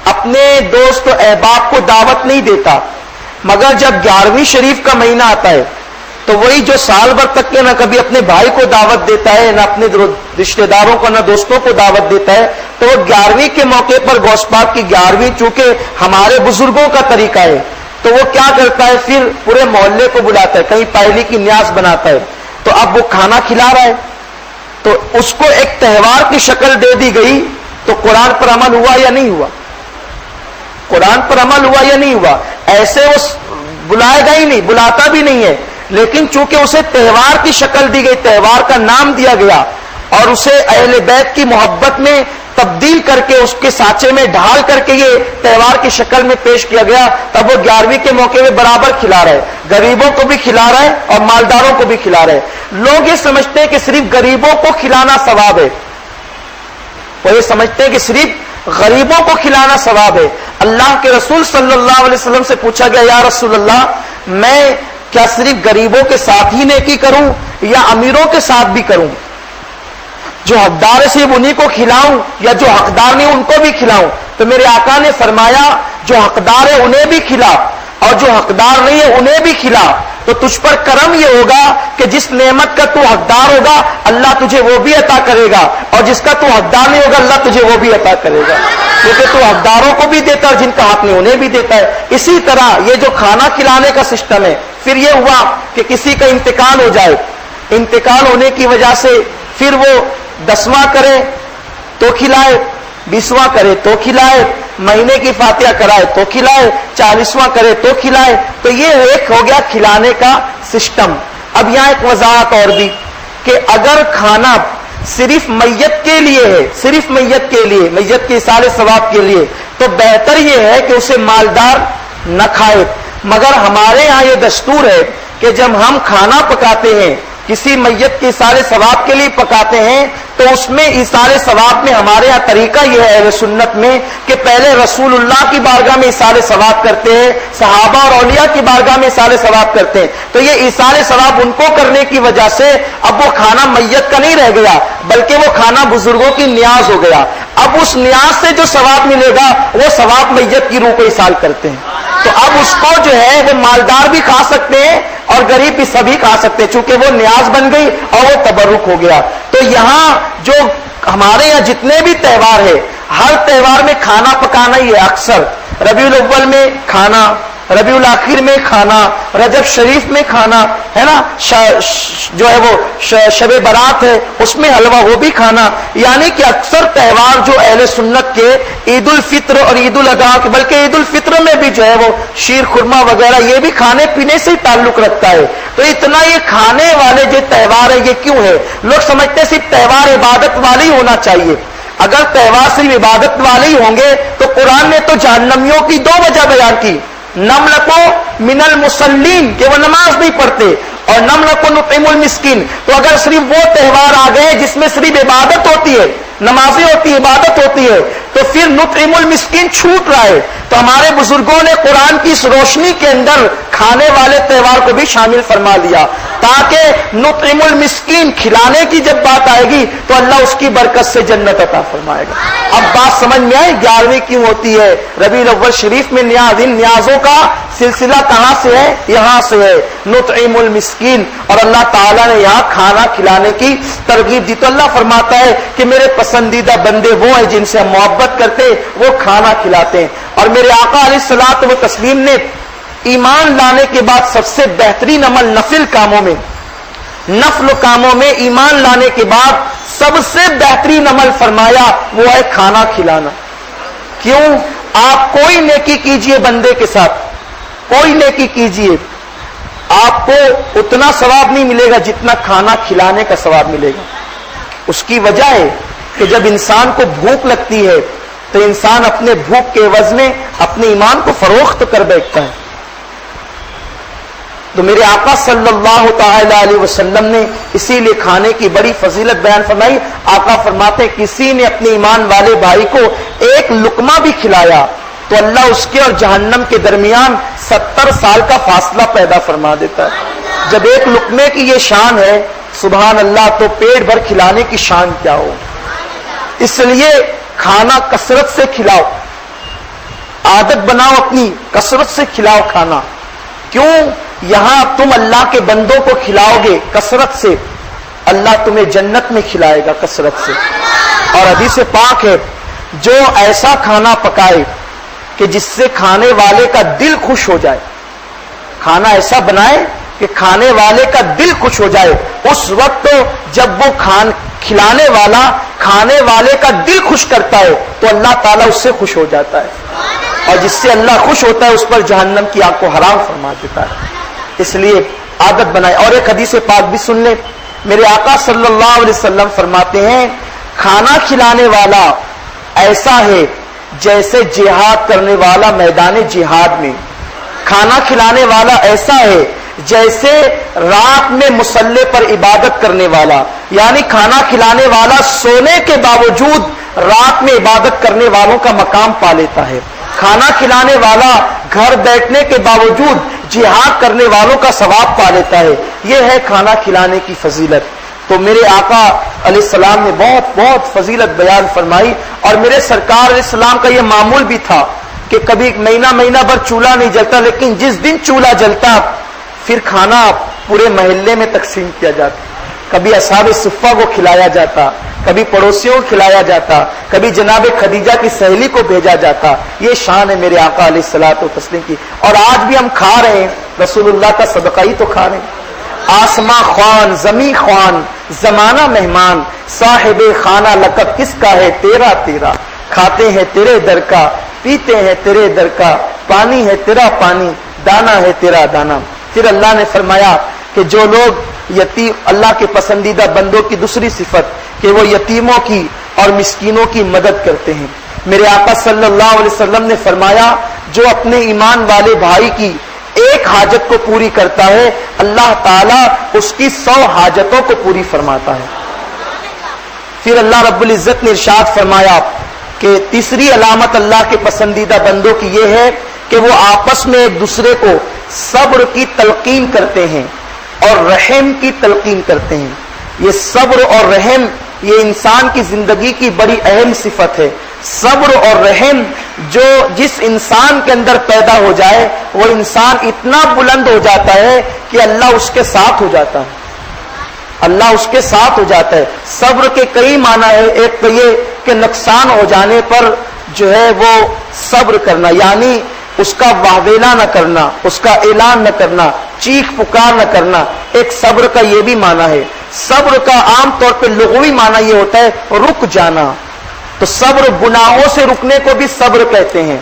اپنے دوست و احباب کو دعوت نہیں دیتا، مگر جب 11ویں شریف کا مہینہ آتا ہے تو وہی جو سال بھر تک کے نہ کبھی اپنے بھائی کو دعوت دیتا ہے، نہ اپنے رشتہ داروں کو، نہ دوستوں کو دعوت دیتا ہے، تو وہ 11ویں کے موقع پر غوث پاک کی 11ویں چونکہ ہمارے بزرگوں کا طریقہ ہے تو وہ کیا کرتا ہے، پھر پورے محلے کو بلاتا ہے، کہیں پہلی کی نیاز بناتا ہے. تو اب وہ کھانا کھلا رہا ہے تو اس کو ایک تہوار کی شکل دے دی گئی. تو قرآن پر عمل ہوا یا نہیں ہوا؟ قرآن پر عمل ہوا یا نہیں ہوا؟ ایسے وہ بلائے گا ہی نہیں، بلاتا بھی نہیں ہے، لیکن چونکہ اسے تہوار کی شکل دی گئی، تہوار کا نام دیا گیا اور اسے اہل بیت کی محبت میں تبدیل کر کے اس کے سانچے میں ڈھال کر کے یہ تہوار کی شکل میں پیش کیا گیا، تب وہ 11ویں کے موقع میں برابر کھلا رہا ہے، غریبوں کو بھی کھلا رہا ہے اور مالداروں کو بھی کھلا رہا ہے. لوگ یہ سمجھتے ہیں کہ صرف غریبوں کو کھلانا ثواب ہے، وہ یہ سمجھتے ہیں کہ صرف غریبوں کو کھلانا ثواب ہے. اللہ کے رسول صلی اللہ علیہ وسلم سے پوچھا گیا یا رسول اللہ میں کیا صرف غریبوں کے ساتھ ہی نیکی کروں یا امیروں کے ساتھ بھی کروں؟ جو حقدار ہے صرف انہیں کو کھلاؤں یا جو حقدار نہیں ان کو بھی کھلاؤں؟ تو میرے آقا نے فرمایا جو حقدار ہے انہیں بھی کھلا اور جو حقدار نہیں ہے انہیں بھی کھلا، تو تجھ پر کرم یہ ہوگا کہ جس نعمت کا تو حقدار ہوگا اللہ تجھے وہ بھی عطا کرے گا، اور جس کا تو حقدار نہیں ہوگا اللہ تجھے وہ بھی عطا کرے گا، کیونکہ تو حقداروں کو بھی دیتا ہے اور جن کا حق نہیں انہیں بھی دیتا ہے۔ اسی طرح یہ جو کھانا کھلانے کا سسٹم ہے، پھر یہ ہوا کہ کسی کا انتقال ہو جائے، انتقال ہونے کی وجہ سے پھر وہ 10واں کرے تو کھلائے، 20واں کرے تو کھلائے، مہینے کی فاتحہ کرائے تو کھلائے، 40واں کرے تو کھلائے، تو یہ ایک ہو گیا کھلانے کا سسٹم۔ اب یہاں ایک وضاحت اور بھی کہ اگر کھانا صرف میت کے لیے ہے، صرف میت کے لیے، میت کے ایصال ثواب کے لیے، تو بہتر یہ ہے کہ اسے مالدار نہ کھائے، مگر ہمارے ہاں یہ دستور ہے کہ جب ہم کھانا پکاتے ہیں کسی میت کے ایصال ثواب کے لیے پکاتے ہیں تو اس میں ایصال ثواب میں ہمارے یہاں طریقہ یہ ہے اہل سنت میں کہ پہلے رسول اللہ کی بارگاہ میں ایصال ثواب کرتے ہیں، صحابہ اور اولیاء کی بارگاہ میں ایصال ثواب کرتے ہیں، تو یہ ایصال ثواب ان کو کرنے کی وجہ سے اب وہ کھانا میت کا نہیں رہ گیا بلکہ وہ کھانا بزرگوں کی نیاز ہو گیا۔ اب اس نیاز سے جو ثواب ملے گا وہ ثواب میت کی روح کو ایصال کرتے ہیں، تو اب اس کو جو ہے وہ مالدار بھی کھا سکتے ہیں اور غریب بھی سبھی کھا سکتے ہیں، چونکہ وہ نیاز بن گئی اور وہ تبرک ہو گیا۔ تو یہاں جو ہمارے یہاں جتنے بھی تہوار ہے ہر تہوار میں کھانا پکانا ہی ہے، اکثر ربیع الاول میں کھانا، ربیع الاخر میں کھانا، رجب شریف میں کھانا ہے نا، جو ہے وہ شب برات ہے اس میں حلوہ وہ بھی کھانا، یعنی کہ اکثر تہوار جو اہل سنت کے عید الفطر اور عید الاضحیٰ، بلکہ عید الفطر میں بھی جو ہے وہ شیر خرما وغیرہ یہ بھی کھانے پینے سے ہی تعلق رکھتا ہے۔ تو اتنا یہ کھانے والے جو تہوار ہے یہ کیوں ہے؟ لوگ سمجھتے صرف تہوار عبادت والے ہی ہونا چاہیے، اگر تہوار صرف عبادت والے ہی ہوں گے تو قرآن نے تو جہنمیوں کی 2 وجہ بیان کی، نملکو من المصلین کہ وہ نماز نہیں پڑھتے، اور نملکو نطعم المسکین، تو اگر صرف وہ تہوار آ گئے جس میں صرف عبادت ہوتی ہے، نمازیں ہوتی ہے، عبادت ہوتی ہے، تو پھر نطعم المسکین چھوٹ رہا ہے۔ تو ہمارے بزرگوں نے قرآن کی اس روشنی کے اندر کھانے والے تہوار کو بھی شامل فرما دیا تاکہ نطعم المسکین کھلانے کی جب بات آئے گی تو اللہ اس کی برکت سے جنت عطا فرمائے گا۔ اب بات سمجھ میں آئی 11ویں کیوں ہوتی ہے؟ ربیع الاول شریف میں نیازوں کا سلسلہ کہاں سے ہے؟ یہاں سے ہے، نطعم المسکین، اور اللہ تعالیٰ نے یہاں کھانا کھلانے کی ترغیب دی۔ تو اللہ فرماتا ہے کہ میرے پسندیدہ بندے وہ ہیں جن سے ہم محبت کرتے ہیں، وہ کھانا کھلاتے ہیں۔ اور میرے آقا علیہ الصلوۃ والتسلیم نے ایمان لانے کے بعد سب سے بہترین عمل نفل کاموں میں ایمان لانے کے بعد سب سے بہترین عمل فرمایا وہ ہے کھانا کھلانا۔ کیوں؟ آپ کوئی نیکی کیجئے بندے کے ساتھ، کوئی نیکی کیجئے، آپ کو اتنا ثواب نہیں ملے گا جتنا کھانا کھلانے کا ثواب ملے گا۔ اس کی وجہ ہے کہ جب انسان کو بھوک لگتی ہے تو انسان اپنے بھوک کے عوض میں اپنے ایمان کو فروخت کر بیٹھتا ہے۔ تو میرے آقا صلی اللہ تعالی علیہ وسلم نے اسی لیے کھانے کی بڑی فضیلت بیان فرمائی۔ آقا فرماتے کسی نے اپنے ایمان والے بھائی کو ایک لقمہ بھی کھلایا تو اللہ اس کے اور جہنم کے درمیان 70 سال کا فاصلہ پیدا فرما دیتا ہے۔ جب ایک لقمے کی یہ شان ہے سبحان اللہ، تو پیٹ بھر کھلانے کی شان کیا ہو؟ اس لیے کھانا کثرت سے کھلاؤ، عادت بناؤ اپنی، کثرت سے کھلاؤ کھانا۔ کیوں؟ یہاں تم اللہ کے بندوں کو کھلاؤ گے کثرت سے، اللہ تمہیں جنت میں کھلائے گا کثرت سے۔ اور حدیث پاک ہے جو ایسا کھانا پکائے کہ جس سے کھانے والے کا دل خوش ہو جائے، کھانا ایسا بنائے کہ کھانے والے کا دل خوش ہو جائے، اس وقت جب وہ کھلانے والا کھانے والے کا دل خوش کرتا ہے تو اللہ تعالیٰ اس سے خوش ہو جاتا ہے، اور جس سے اللہ خوش ہوتا ہے اس پر جہنم کی آگ کو حرام فرما دیتا ہے۔ اس لیے عادت بنائے۔ اور ایک حدیث پاک بھی سن لیں، میرے آقا صلی اللہ علیہ وسلم فرماتے ہیں کھانا کھلانے والا ایسا ہے جیسے جہاد کرنے والا میدان جہاد میں، کھانا کھلانے والا ایسا ہے جیسے رات میں مصلی پر عبادت کرنے والا، یعنی کھانا کھلانے والا سونے کے باوجود رات میں عبادت کرنے والوں کا مقام پا لیتا ہے، کھانا کھلانے والا گھر بیٹھنے کے باوجود جہاد کرنے والوں کا ثواب پا لیتا ہے۔ یہ ہے کھانا کھلانے کی فضیلت۔ تو میرے آقا علیہ السلام نے بہت بہت فضیلت بیان فرمائی، اور میرے سرکار علیہ السلام کا یہ معمول بھی تھا کہ کبھی مہینہ بھر چولہا نہیں جلتا، لیکن جس دن چولہا جلتا پھر کھانا پورے محلے میں تقسیم کیا جاتا، کبھی اصحاب صفہ کو کھلایا جاتا، کبھی پڑوسیوں کو کھلایا جاتا، کبھی جناب خدیجہ کی سہیلی کو بھیجا جاتا۔ یہ شان ہے میرے آقا علیہ الصلوۃ والتسلیم کی، اور آج بھی ہم کھا رہے ہیں، رسول اللہ کا صدقہ ہی تو کھا رہے ہیں۔ آسماں خوان زمیں خوان زمانہ مہمان، صاحب خانہ لقب کس کا ہے تیرا تیرا، کھاتے ہیں تیرے در کا پیتے ہیں تیرے در کا، پانی ہے تیرا پانی دانا ہے تیرا دانا۔ پھر اللہ نے فرمایا کہ جو لوگ یتیم، اللہ کے پسندیدہ بندوں کی دوسری صفت کہ وہ یتیموں کی اور مسکینوں کی مدد کرتے ہیں۔ میرے آقا صلی اللہ علیہ وسلم نے فرمایا جو اپنے ایمان والے بھائی کی ایک حاجت کو پوری کرتا ہے، اللہ تعالیٰ اس کی 100 حاجتوں کو پوری فرماتا ہے۔ پھر اللہ رب العزت نے ارشاد فرمایا کہ تیسری علامت اللہ کے پسندیدہ بندوں کی یہ ہے کہ وہ آپس میں ایک دوسرے کو صبر کی تلقین کرتے ہیں اور رحم کی تلقین کرتے ہیں۔ یہ صبر اور رحم یہ انسان کی زندگی کی بڑی اہم صفت ہے۔ صبر اور رحم جو جس انسان کے اندر پیدا ہو جائے وہ انسان اتنا بلند ہو جاتا ہے کہ اللہ اس کے ساتھ ہو جاتا ہے، اللہ اس کے ساتھ ہو جاتا ہے۔ صبر کے کئی معنی ہے، ایک تو یہ کہ نقصان ہو جانے پر جو ہے وہ صبر کرنا، یعنی اس کا واویلا نہ کرنا، اس کا اعلان نہ کرنا، چیخ پکار نہ کرنا، ایک صبر کا یہ بھی معنی ہے۔ صبر کا عام طور پہ لغوی معنی یہ ہوتا ہے رک جانا، تو صبر گناہوں سے رکنے کو بھی صبر کہتے ہیں،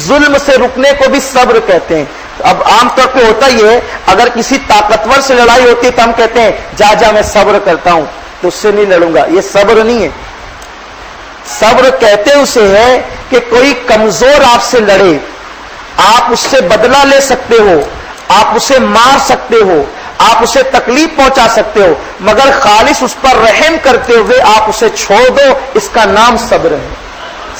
ظلم سے رکنے کو بھی صبر کہتے ہیں۔ اب عام طور پہ ہوتا یہ ہے اگر کسی طاقتور سے لڑائی ہوتی ہے تو ہم کہتے ہیں جا میں صبر کرتا ہوں تو اس سے نہیں لڑوں گا، یہ صبر نہیں ہے۔ صبر کہتے اسے ہے کہ کوئی کمزور آپ سے لڑے، آپ اس سے بدلہ لے سکتے ہو، آپ اسے مار سکتے ہو، آپ اسے تکلیف پہنچا سکتے ہو، مگر خالص اس پر رحم کرتے ہوئے آپ اسے چھوڑ دو، اس کا نام صبر ہے۔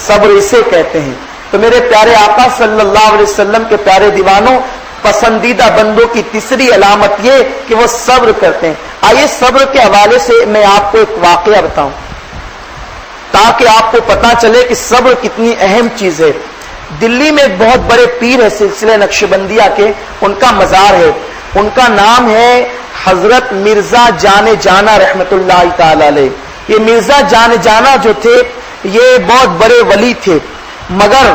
صبر اسے کہتے ہیں۔ تو میرے پیارے آقا صلی اللہ علیہ وسلم کے پیارے دیوانوں، پسندیدہ بندوں کی تیسری علامت یہ کہ وہ صبر کرتے ہیں۔ آئیے صبر کے حوالے سے میں آپ کو ایک واقعہ بتاؤں تاکہ آپ کو پتا چلے کہ صبر کتنی اہم چیز ہے۔ دلی میں ایک بہت بڑے پیر ہے سلسلہ نقشبندیہ کے، ان کا مزار ہے، ان کا نام ہے حضرت مرزا جان جانا رحمت اللہ تعالی علیہ۔ یہ مرزا جان جانا جو تھے یہ بہت بڑے ولی تھے، مگر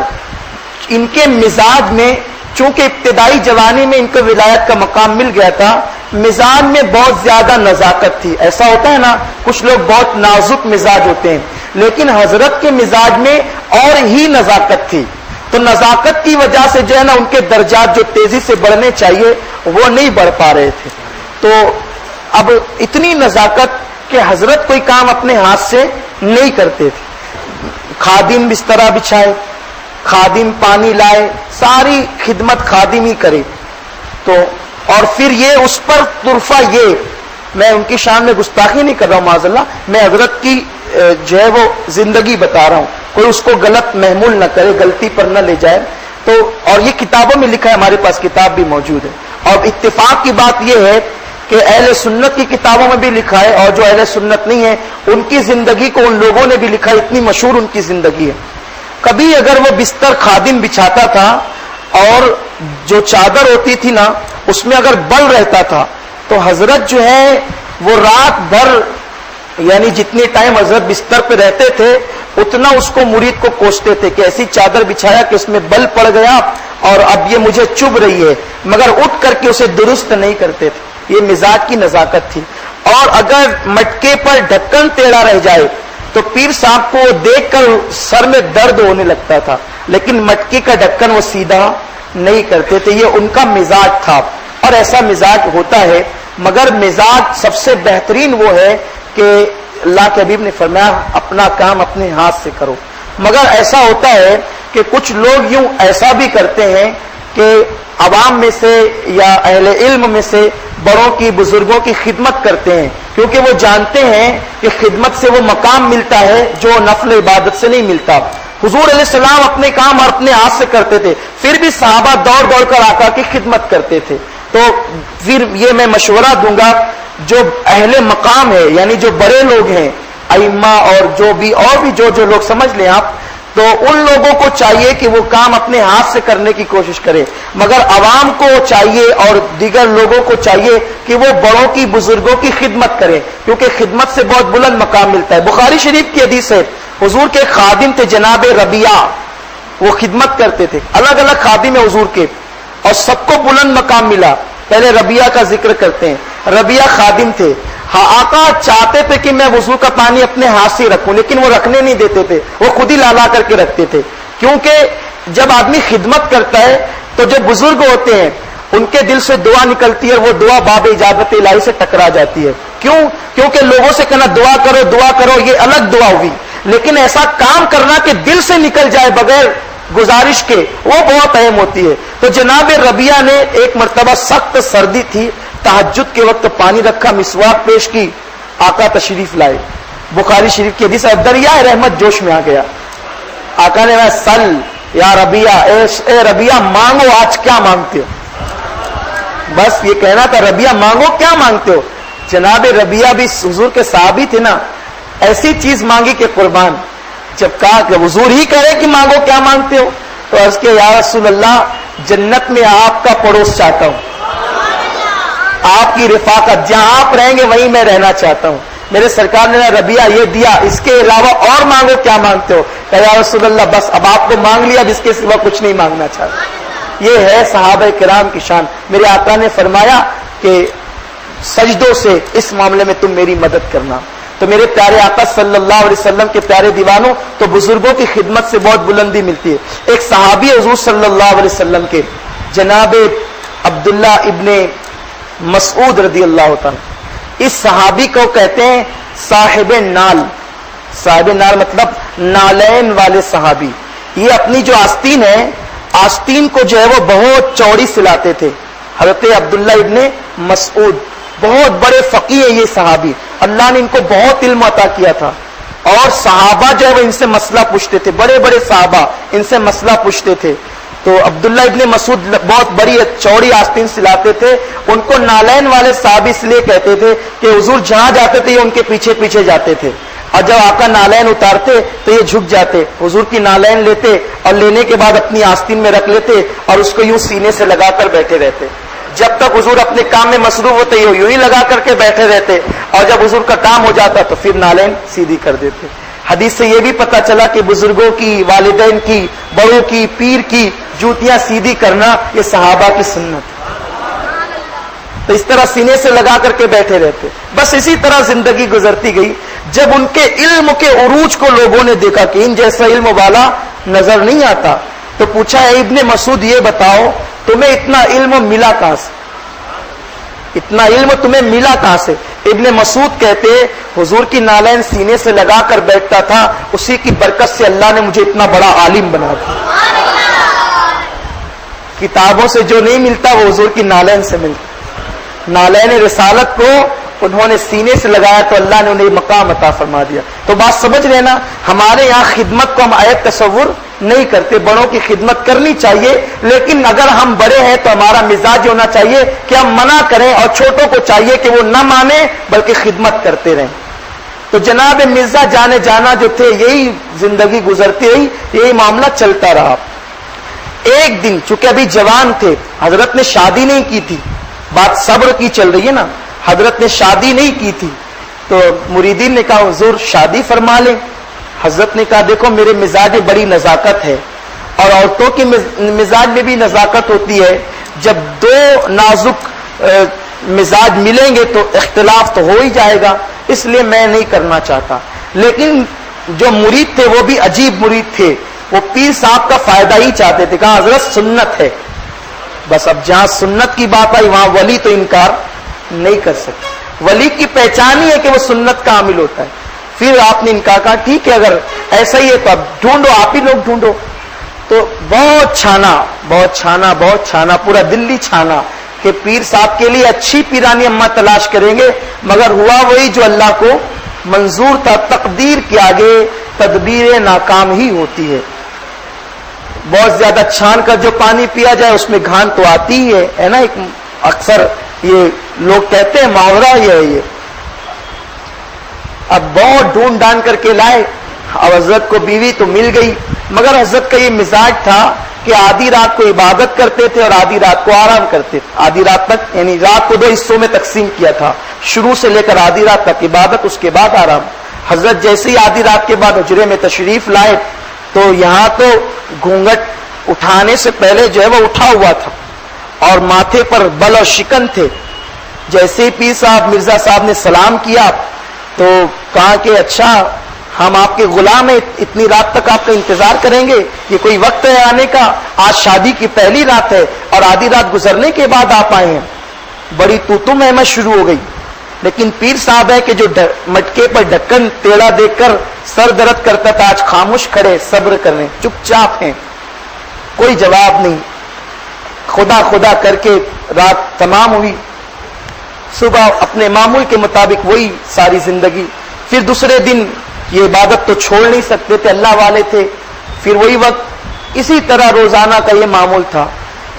ان کے مزاج میں چونکہ ابتدائی جوانی میں ان کو ولایت کا مقام مل گیا تھا، مزاج میں بہت زیادہ نزاکت تھی۔ ایسا ہوتا ہے نا کچھ لوگ بہت نازک مزاج ہوتے ہیں، لیکن حضرت کے مزاج میں اور ہی نزاکت تھی۔ تو نزاکت کی وجہ سے جو ہے نا ان کے درجات جو تیزی سے بڑھنے چاہیے وہ نہیں بڑھ پا رہے تھے۔ تو اب اتنی نزاکت کہ حضرت کوئی کام اپنے ہاتھ سے نہیں کرتے تھے، خادم بسترا بچھائے، خادم پانی لائے، ساری خدمت خادم ہی کرے۔ تو اور پھر یہ اس پر طرفہ یہ، میں ان کی شان میں گستاخی نہیں کر رہا ہوں معاذ اللہ، میں حضرت کی جو ہے وہ زندگی بتا رہا ہوں، کوئی اس کو غلط محمول نہ کرے، غلطی پر نہ لے جائے۔ تو اور یہ کتابوں میں لکھا ہے، ہمارے پاس کتاب بھی موجود ہے۔ اور اتفاق کی بات یہ ہے کہ اہل سنت کی کتابوں میں بھی لکھا ہے، اور جو اہل سنت نہیں ہے ان کی زندگی کو ان لوگوں نے بھی لکھا ہے، اتنی مشہور ان کی زندگی ہے۔ کبھی اگر وہ بستر خادم بچھاتا تھا اور جو چادر ہوتی تھی نا اس میں اگر بل رہتا تھا تو حضرت جو ہے وہ رات بھر، یعنی جتنی ٹائم حضرت بستر پہ رہتے تھے اتنا اس کو مرید کو کوستے تھے کہ ایسی چادر بچھایا کہ اس میں بل پڑ گیا اور اب یہ مجھے چبھ رہی ہے، مگر اٹھ کر کے اسے درست نہیں کرتے تھے۔ یہ مزاج کی نزاکت تھی۔ اور اگر مٹکے پر ڈھکن ٹیڑھا رہ جائے تو پیر صاحب کو دیکھ کر سر میں درد ہونے لگتا تھا، لیکن مٹکے کا ڈھکن وہ سیدھا نہیں کرتے تھے۔ یہ ان کا مزاج تھا، اور ایسا مزاج ہوتا ہے، مگر مزاج سب سے بہترین وہ ہے کہ اللہ کے حبیب نے فرمایا اپنا کام اپنے ہاتھ سے کرو۔ مگر ایسا ہوتا ہے کہ کچھ لوگ یوں ایسا بھی کرتے ہیں کہ عوام میں سے یا اہل علم میں سے بڑوں کی بزرگوں کی خدمت کرتے ہیں، کیونکہ وہ جانتے ہیں کہ خدمت سے وہ مقام ملتا ہے جو نفل عبادت سے نہیں ملتا۔ حضور علیہ السلام اپنے کام اور اپنے ہاتھ سے کرتے تھے، پھر بھی صحابہ دوڑ دوڑ کر آقا کی خدمت کرتے تھے۔ تو پھر یہ میں مشورہ دوں گا جو اہل مقام ہے، یعنی جو بڑے لوگ ہیں، ائمہ اور جو بھی لوگ سمجھ لیں آپ، تو ان لوگوں کو چاہیے کہ وہ کام اپنے ہاتھ سے کرنے کی کوشش کرے، مگر عوام کو چاہیے اور دیگر لوگوں کو چاہیے کہ وہ بڑوں کی بزرگوں کی خدمت کرے، کیونکہ خدمت سے بہت بلند مقام ملتا ہے۔ بخاری شریف کی حدیث ہے، حضور کے خادم تھے جناب ربیعہ، وہ خدمت کرتے تھے، الگ الگ خادم ہیں حضور کے، اور سب کو بلند مقام ملا۔ پہلے ربیعہ کا ذکر کرتے ہیں۔ ربیعہ خادم تھے، آقا چاہتے تھے کہ میں وضو کا پانی اپنے ہاتھ سے رکھوں، لیکن وہ رکھنے نہیں دیتے تھے، وہ خود ہی لا کر کے رکھتے تھے، کیونکہ جب آدمی خدمت کرتا ہے تو جو بزرگ ہوتے ہیں ان کے دل سے دعا نکلتی ہے، وہ دعا باب اجابت الہی سے ٹکرا جاتی ہے۔ کیوں؟ کیونکہ لوگوں سے کہنا دعا کرو یہ الگ دعا ہوئی، لیکن ایسا کام کرنا کہ دل سے نکل جائے بغیر گزارش کے، وہ بہت اہم ہوتی ہے۔ تو جناب ربیعہ نے ایک مرتبہ سخت سردی تھی، تہجد کے وقت پانی رکھا، مسواک پیش کی، آقا تشریف لائے۔ بخاری شریف کی حدیث ہے، دریائے رحمت جوش میں آ گیا۔ آقا نے کہا سل یا ربیعہ، اے ربیعہ مانگو، آج کیا مانگتے ہو؟ بس یہ کہنا تھا، ربیعہ مانگو، کیا مانگتے ہو؟ جناب ربیعہ بھی حضور کے صحابی تھے نا، ایسی چیز مانگی کہ قربان۔ جب کہا کہ حضور ہی کہہ رہے کہ مانگو، کیا مانگتے ہو؟ تو عرض کہ یا رسول اللہ، جنت میں آپ کا پڑوس چاہتا ہوں، آپ کی رفاقت، جہاں آپ رہیں گے وہیں میں رہنا چاہتا ہوں۔ میرے سرکار نے ربیعہ یہ دیا، اس کے علاوہ اور مانگو، کیا مانگتے ہو؟ کہ یا رسول اللہ بس اب آپ کو مانگ لیا، اب اس کے سوا کچھ نہیں مانگنا چاہتا۔ یہ ہے صحابہ کرام کی شان۔ میرے آقا نے فرمایا کہ سجدوں سے اس معاملے میں تم میری مدد کرنا۔ تو میرے پیارے آقا صلی اللہ علیہ وسلم کے پیارے دیوانوں، تو بزرگوں کی خدمت سے بہت بلندی ملتی ہے۔ ایک صحابی حضور صلی اللہ علیہ وسلم کے جناب عبداللہ ابن مسعود رضی اللہ تعالیٰ، اس صحابی کو کہتے ہیں صاحب نال۔ صاحب نال مطلب نالین والے صحابی۔ یہ اپنی جو آستین ہے، آستین کو جو ہے وہ بہت چوڑی سلاتے تھے۔ حضرت عبداللہ ابن مسعود بہت بڑے فقیہ ہیں یہ صحابی، اللہ نے ان کو بہت علم عطا کیا تھا، اور صحابہ جو ہے وہ ان سے مسئلہ پوچھتے تھے، بڑے بڑے صحابہ ان سے مسئلہ پوچھتے تھے۔ تو عبداللہ ابن مسعود بہت بڑی چوڑی آستین سلاتے تھے۔ ان کو نالین والے صحابی اس لیے کہتے تھے کہ حضور جہاں جاتے تھے یہ ان کے پیچھے پیچھے جاتے تھے، اور جب آقا نالین اتارتے تو یہ جھک جاتے، حضور کی نالین لیتے اور لینے کے بعد اپنی آستین میں رکھ لیتے اور اس کو یوں سینے سے لگا کر بیٹھے رہتے۔ جب تک حضور اپنے کام میں مصروف ہوتے یوں ہی لگا کر کے بیٹھے رہتے، اور جب حضور کا کام ہو جاتا تو پھر نالین سیدھی کر دیتے۔ حدیث سے یہ بھی پتہ چلا کہ بزرگوں کی، والدین کی، بڑوں کی، پیر کی جوتیاں سیدھی کرنا یہ صحابہ کی سنت ہے۔ تو اس طرح سینے سے لگا کر کے بیٹھے رہتے۔ بس اسی طرح زندگی گزرتی گئی۔ جب ان کے علم کے عروج کو لوگوں نے دیکھا کہ ان جیسا علم والا نظر نہیں آتا، تو پوچھا اے ابن مسعود یہ بتاؤ تمہیں اتنا علم ملا کہاں سے؟ اتنا علم تمہیں ملا کہاں سے؟ ابن مسعود کہتے حضور کی نالین سینے سے لگا کر بیٹھتا تھا، اسی کی برکت سے اللہ نے مجھے اتنا بڑا عالم بنا دیا۔ کتابوں سے جو نہیں ملتا وہ حضور کی نالین سے ملتا۔ نالین رسالت کو انہوں نے سینے سے لگایا تو اللہ نے انہیں مقام عطا فرما دیا۔ تو بات سمجھ لینا، ہمارے یہاں خدمت کو ہم عیب تصور نہیں کرتے، بڑوں کی خدمت کرنی چاہیے، لیکن اگر ہم بڑے ہیں تو ہمارا مزاج ہونا چاہیے کہ ہم منع کریں، اور چھوٹوں کو چاہیے کہ وہ نہ مانیں بلکہ خدمت کرتے رہیں۔ تو جناب مرزا جانا جو تھے، یہی زندگی گزرتی رہی، یہی معاملہ چلتا رہا۔ ایک دن چونکہ ابھی جوان تھے، حضرت نے شادی نہیں کی تھی، بات صبر کی چل رہی ہے نا، حضرت نے شادی نہیں کی تھی، تو مریدین نے کہا حضور شادی فرما لیں۔ حضرت نے کہا دیکھو میرے مزاج میں بڑی نزاکت ہے، اور عورتوں کی مزاج میں بھی نزاکت ہوتی ہے، جب دو نازک مزاج ملیں گے تو اختلاف تو ہو ہی جائے گا، اس لیے میں نہیں کرنا چاہتا۔ لیکن جو مرید تھے وہ بھی عجیب مرید تھے، وہ پیر صاحب کا فائدہ ہی چاہتے تھے۔ کہا حضرت سنت ہے، بس اب جہاں سنت کی بات آئی وہاں ولی تو انکار نہیں کر سکتے۔ ولی کی پہچان ہی ہے کہ وہ سنت کا عامل ہوتا ہے۔ پھر آپ نے انکار کہا ٹھیک ہے اگر ایسا ہی ہے تو اب ڈھونڈو، آپ ہی لوگ ڈھونڈو۔ تو بہت چھانا، پورا دلی چھانا کہ پیر صاحب کے لیے اچھی پیرانی اماں تلاش کریں گے، مگر ہوا وہی جو اللہ کو منظور تھا۔ تقدیر کے آگے تدبیر ناکام ہی ہوتی ہے۔ بہت زیادہ چھان کر جو پانی پیا جائے اس میں گھان تو آتی ہی ہے نا، ایک اکثر یہ لوگ کہتے ہیں محاورہ یہ ہے۔ اب بہت ڈھونڈ ڈھانڈ کر کے لائے. اب حضرت کو بیوی تو مل گئی، مگر حضرت کا یہ مزاج تھا کہ آدھی رات کو عبادت کرتے تھے اور آدھی رات کو آرام کرتے تھے. آدھی رات تک، یعنی رات کو 2 حصوں میں تقسیم کیا تھا، شروع سے لے کر آدھی رات تک عبادت، اس کے بعد آرام. حضرت جیسے ہی آدھی رات کے بعد حجرے میں تشریف لائے تو یہاں تو گھونگھٹ اٹھانے سے پہلے جو ہے وہ اٹھا ہوا تھا اور ماتھے پر بل اور شکن تھے. جیسے ہی پیر صاحب مرزا صاحب نے سلام کیا تو کہا کہ اچھا ہم آپ کے غلام ہیں، اتنی رات تک آپ کا انتظار کریں گے؟ یہ کوئی وقت ہے آنے کا؟ آج شادی کی پہلی رات ہے اور آدھی رات گزرنے کے بعد آپ آئے ہیں. بڑی تو مہمت شروع ہو گئی. لیکن پیر صاحب ہے کہ جو مٹکے پر ڈھکن ٹیڑھا دیکھ کر سر درد کرتا تھا، آج خاموش کھڑے، صبر کر رہے ہیں، چپ چاپ ہیں، کوئی جواب نہیں. خدا خدا کر کے رات تمام ہوئی. صبح اپنے معمول کے مطابق وہی ساری زندگی. پھر دوسرے دن یہ عبادت تو چھوڑ نہیں سکتے تھے، اللہ والے تھے. پھر وہی وقت، اسی طرح روزانہ کا یہ معمول تھا.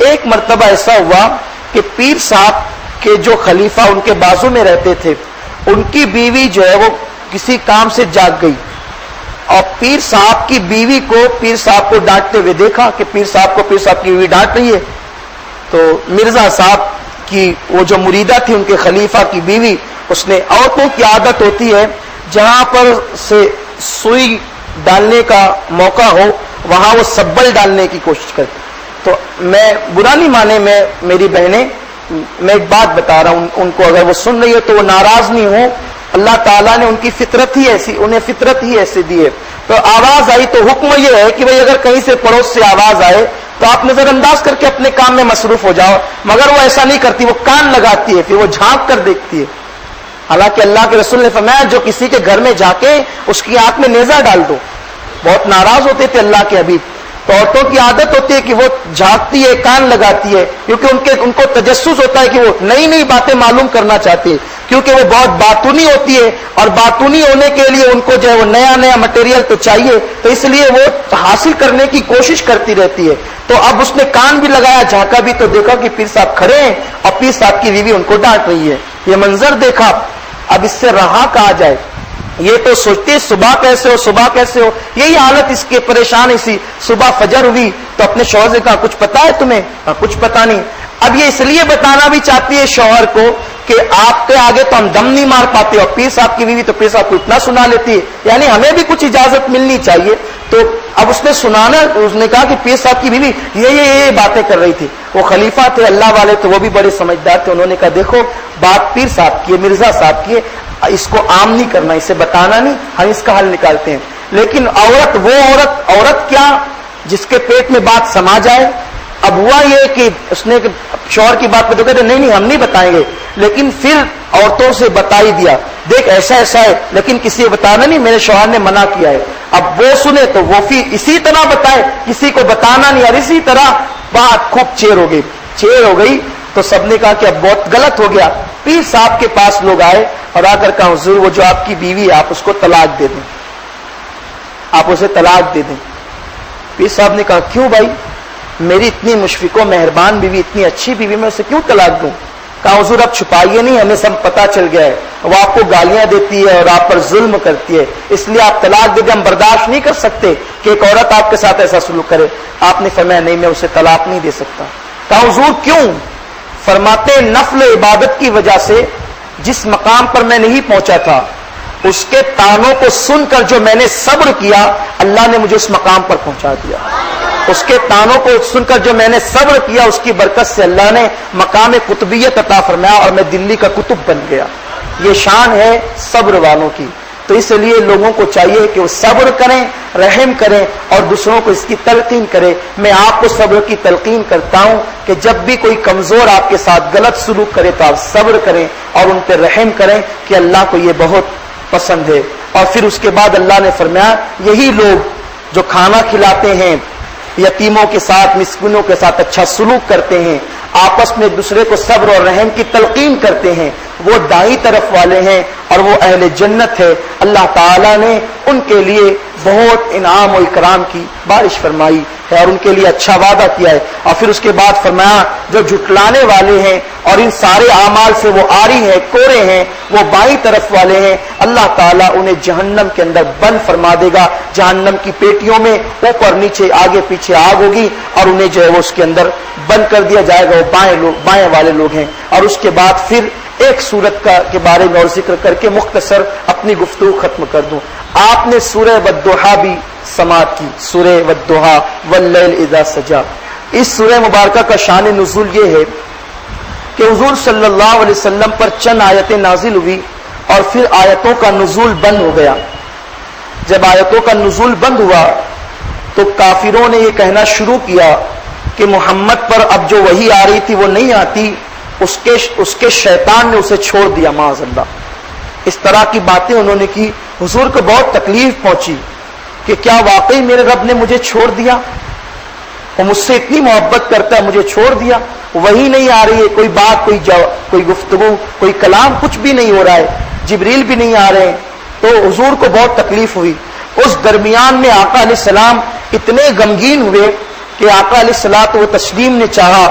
ایک مرتبہ ایسا ہوا کہ پیر صاحب کے جو خلیفہ ان کے بازو میں رہتے تھے، ان کی بیوی جو ہے وہ کسی کام سے جاگ گئی اور پیر صاحب کی بیوی کو پیر صاحب کو ڈانٹتے ہوئے دیکھا کہ پیر صاحب کی بیوی ڈانٹ رہی ہے. تو مرزا صاحب کی وہ جو مریدہ تھی، ان کے خلیفہ کی بیوی، اس نے، عورتوں کی عادت ہوتی ہے جہاں پر سے سوئی ڈالنے کا موقع ہو وہاں وہ سبل ڈالنے کی کوشش کرتی. تو میں برا نہیں مانے، میری بہنیں، میں ایک بات بتا رہا ہوں ان کو، اگر وہ سن رہی ہے تو وہ ناراض نہیں ہو. اللہ تعالیٰ نے ان کی فطرت ہی ایسی، انہیں فطرت ہی ایسی دی ہے. تو آواز آئی تو حکم یہ ہے کہ بھئی اگر کہیں سے پڑوس سے آواز آئے تو آپ نظر انداز کر کے اپنے کام میں مصروف ہو جاؤ. مگر وہ ایسا نہیں کرتی، وہ کان لگاتی ہے، پھر وہ جھانک کر دیکھتی ہے. حالانکہ اللہ کے رسول نے فرمایا جو کسی کے گھر میں جا کے اس کی آنکھ میں نیزہ ڈال دو. بہت ناراض ہوتے تھے اللہ کے حبیب. تو عورتوں کی عادت ہوتی ہے کہ وہ جھانکتی ہے، کان لگاتی ہے، کیونکہ ان کو تجسس ہوتا ہے کہ وہ نئی نئی باتیں معلوم کرنا چاہتی ہے، کیونکہ وہ بہت باتونی ہوتی ہے اور باتونی ہونے کے لیے ان کو جو ہے وہ نیا نیا مٹیریل تو چاہیے، تو اس لیے وہ حاصل کرنے کی کوشش کرتی رہتی ہے. تو اب اس نے کان بھی لگایا، جھانکا بھی، تو دیکھا کہ پیر صاحب کھڑے ہیں اور پیر صاحب کی بیوی ان کو ڈانٹ رہی ہے. یہ منظر دیکھا. اب اس سے رہا کہا جائے. یہ تو سوچتے صبح کیسے ہو، صبح کیسے ہو، یہی حالت اس کے پریشان اسی. صبح فجر ہوئی تو اپنے شوہر سے کہا کچھ پتا ہے تمہیں؟ کچھ پتا نہیں. اب یہ اس لیے بتانا بھی چاہتی ہے شوہر کو کہ آپ کے آگے تو ہم دم نہیں مار پاتے، اور پیر صاحب کی بیوی تو پیر صاحب کو اتنا سنا لیتی ہے، یعنی ہمیں بھی کچھ اجازت ملنی چاہیے. تو اب اس نے سنانا، اس نے کہا کہ پیر صاحب کی بیوی یہ باتیں کر رہی تھی. وہ خلیفہ تھے اللہ والے، تو وہ بھی بڑے سمجھدار تھے. انہوں نے کہا دیکھو بات پیر صاحب کی ہے، مرزا صاحب کی ہے، اس کو عام نہیں کرنا، اسے بتانا نہیں، ہم اس کا حل نکالتے ہیں. لیکن عورت کیا جس کے پیٹ میں بات سما جائے. اب ہوا یہ کہ اس نے شوہر کی بات پہ تو کہتے نہیں ہم نہیں بتائیں گے، لیکن پھر عورتوں سے بتا ہی دیا، دیکھ ایسا ایسا ہے، لیکن کسی کو بتانا نہیں، میرے شوہر نے منع کیا ہے. اب وہ سنے تو وہ پھر اسی طرح بتائے، کسی کو بتانا نہیں، اور اسی طرح بات خوب چیر ہو گئی. تو سب نے کہا کہ اب بہت غلط ہو گیا. پیر صاحب کے پاس لوگ آئے اور آ کر کہا حضور وہ جو آپ کی بیوی ہے آپ اس کو طلاق دے دیں، آپ اسے طلاق دے دیں. پیر صاحب نے کہا کیوں بھائی، میری اتنی مشفق و مہربان بیوی، اتنی اچھی بیوی، میں اسے کیوں طلاق دوں؟ کہا حضور اب چھپائیے نہیں، ہمیں سب پتا چل گیا ہے، وہ آپ کو گالیاں دیتی ہے اور آپ پر ظلم کرتی ہے، اس لیے آپ طلاق دے دیں، ہم برداشت نہیں کر سکتے کہ ایک عورت آپ کے ساتھ ایسا سلوک کرے. آپ نے فرمایا نہیں میں اسے طلاق نہیں دے سکتا. کہا حضور کیوں؟ فرماتے نفل عبادت کی وجہ سے جس مقام پر میں نہیں پہنچا تھا اس کے تانوں کو سن کر جو میں نے صبر کیا اللہ نے مجھے اس مقام پر پہنچا دیا. اس کے تانوں کو سن کر جو میں نے صبر کیا اس کی برکت سے اللہ نے مقام قطبیت عطا فرمایا اور میں دلی کا قطب بن گیا. یہ شان ہے صبر والوں کی. تو اس لیے لوگوں کو چاہیے کہ وہ صبر کریں، رحم کریں اور دوسروں کو اس کی تلقین کریں. میں آپ کو صبر کی تلقین کرتا ہوں کہ جب بھی کوئی کمزور آپ کے ساتھ غلط سلوک کرے تو آپ صبر کریں اور ان پہ رحم کریں کہ اللہ کو یہ بہت پسند ہے. اور پھر اس کے بعد اللہ نے فرمایا یہی لوگ جو کھانا کھلاتے ہیں، یتیموں کے ساتھ، مسکینوں کے ساتھ اچھا سلوک کرتے ہیں، آپس میں ایک دوسرے کو صبر اور رحم کی تلقین کرتے ہیں، وہ دائیں طرف والے ہیں اور وہ اہل جنت ہے. اللہ تعالیٰ نے ان کے لیے بہت انعام و اکرام کی بارش فرمائی ہے اور ان کے لیے اچھا وعدہ کیا ہے. اور پھر اس کے بعد فرمایا جو جھٹلانے والے ہیں اور ان سارے اعمال سے وہ عاری ہیں, کورے ہیں, وہ بائیں طرف والے ہیں, اللہ تعالیٰ انہیں جہنم کے اندر بند فرما دے گا. جہنم کی پیٹیوں میں اوپر نیچے آگے پیچھے آگ ہوگی اور انہیں جو ہے وہ اس کے اندر بند کر دیا جائے گا. وہ بائیں والے لوگ ہیں. اور اس کے بعد پھر ایک سورت کے بارے میں اور ذکر کر کے مختصر اپنی گفتگو ختم کر دوں. آپ نے سورہ والضحیٰ بھی سماعت کی, سورہ والضحیٰ واللیل اذا سجا. اس سورہ مبارکہ کا شان نزول یہ ہے کہ حضور صلی اللہ علیہ وسلم پر چند آیتیں نازل ہوئی اور پھر آیتوں کا نزول بند ہو گیا. جب آیتوں کا نزول بند ہوا تو کافروں نے یہ کہنا شروع کیا کہ محمد پر اب جو وحی آ رہی تھی وہ نہیں آتی, اس کے شیطان نے اسے چھوڑ دیا معاذ اللہ. اس طرح کی باتیں انہوں نے کی. حضور کو بہت تکلیف پہنچی کہ کیا واقعی میرے رب نے مجھے چھوڑ دیا, وہ مجھ سے اتنی محبت کرتا ہے, مجھے چھوڑ دیا. وہی نہیں آ رہی ہے, کوئی بات, کوئی گفتگو, کوئی کلام, کچھ بھی نہیں ہو رہا ہے, جبریل بھی نہیں آ رہے ہیں. تو حضور کو بہت تکلیف ہوئی. اس درمیان میں آقا علیہ السلام اتنے غمگین ہوئے کہ آقا علیہ الصلوۃ و تسلیم نے چاہا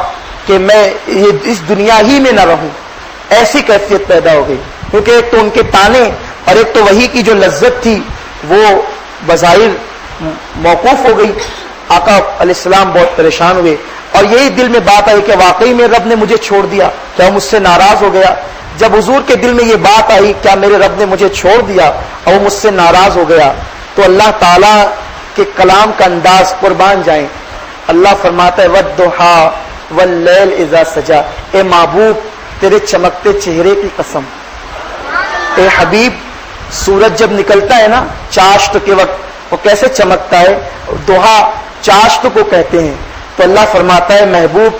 کہ میں اس دنیا ہی میں نہ رہوں. ایسی کیفیت پیدا ہو گئی کیونکہ ایک تو ان کے تانے اور ایک تو وحی کی جو لذت تھی وہ بظاہر موقوف ہو گئی. آقا علیہ السلام بہت پریشان ہوئے اور یہی دل میں بات آئی کہ واقعی میرے رب نے مجھے چھوڑ دیا, کیا وہ مجھ سے ناراض ہو گیا. جب حضور کے دل میں یہ بات آئی کیا میرے رب نے مجھے چھوڑ دیا اور وہ مجھ سے ناراض ہو گیا, تو اللہ تعالیٰ کے کلام کا انداز, قربان جائیں, اللہ فرماتا ہے والضحیٰ واللیل اذا سجا. اے محبوب تیرے چمکتے چہرے کی قسم, اے حبیب سورج جب نکلتا ہے نا چاشت کے وقت وہ کیسے چمکتا ہے, ضحیٰ چاشت کو کہتے ہیں. تو اللہ فرماتا ہے محبوب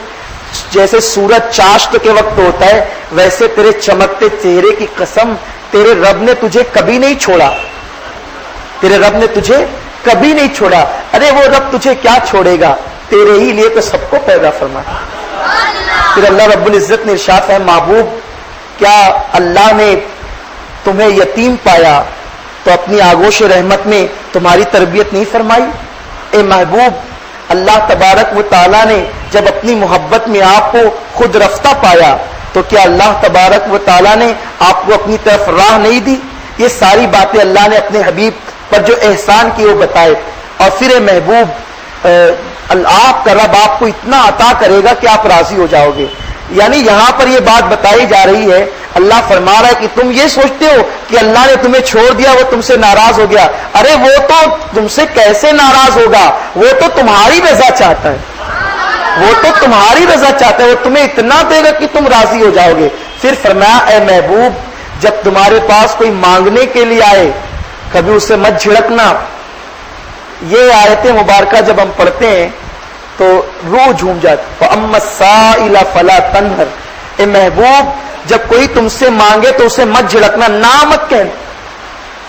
جیسے سورج چاشت کے وقت ہوتا ہے ویسے تیرے چمکتے چہرے کی قسم تیرے رب نے تجھے کبھی نہیں چھوڑا, تیرے رب نے تجھے کبھی نہیں چھوڑا. ارے وہ رب تجھے کیا چھوڑے گا, تیرے ہی لیے تو سب کو پیدا فرمایا. پھر اللہ رب العزت نے ارشاد ہے محبوب کیا اللہ نے تمہیں یتیم پایا تو اپنی آغوش رحمت میں تمہاری تربیت نہیں فرمائی. اے محبوب اللہ تبارک و تعالیٰ نے جب اپنی محبت میں آپ کو خود رفتہ پایا تو کیا اللہ تبارک و تعالیٰ نے آپ کو اپنی طرف راہ نہیں دی. یہ ساری باتیں اللہ نے اپنے حبیب پر جو احسان کیے وہ بتائے. اور پھر اے محبوب آپ کا رب آپ کو اتنا عطا کرے گا کہ آپ راضی ہو جاؤ گے. یعنی یہاں پر یہ بات بتائی جا رہی ہے, اللہ فرما رہا ہے کہ تم یہ سوچتے ہو کہ اللہ نے تمہیں چھوڑ دیا, وہ تم سے ناراض ہو گیا. ارے وہ تو تم سے کیسے ناراض ہوگا, وہ تو تمہاری رضا چاہتا ہے, وہ تو تمہاری رضا چاہتا ہے, وہ تمہیں اتنا دے گا کہ تم راضی ہو جاؤ گے. پھر فرمایا اے محبوب جب تمہارے پاس کوئی مانگنے کے لیے آئے کبھی اسے مت جھڑکنا. یہ آیتیں مبارکہ جب ہم پڑھتے ہیں تو روح جھوم جاتی. وَأَمَّا السَّائِلَ فَلَا تَنْهَرْ. اے محبوب جب کوئی تم سے مانگے تو اسے مت جھڑکنا, نہ مت کہنا,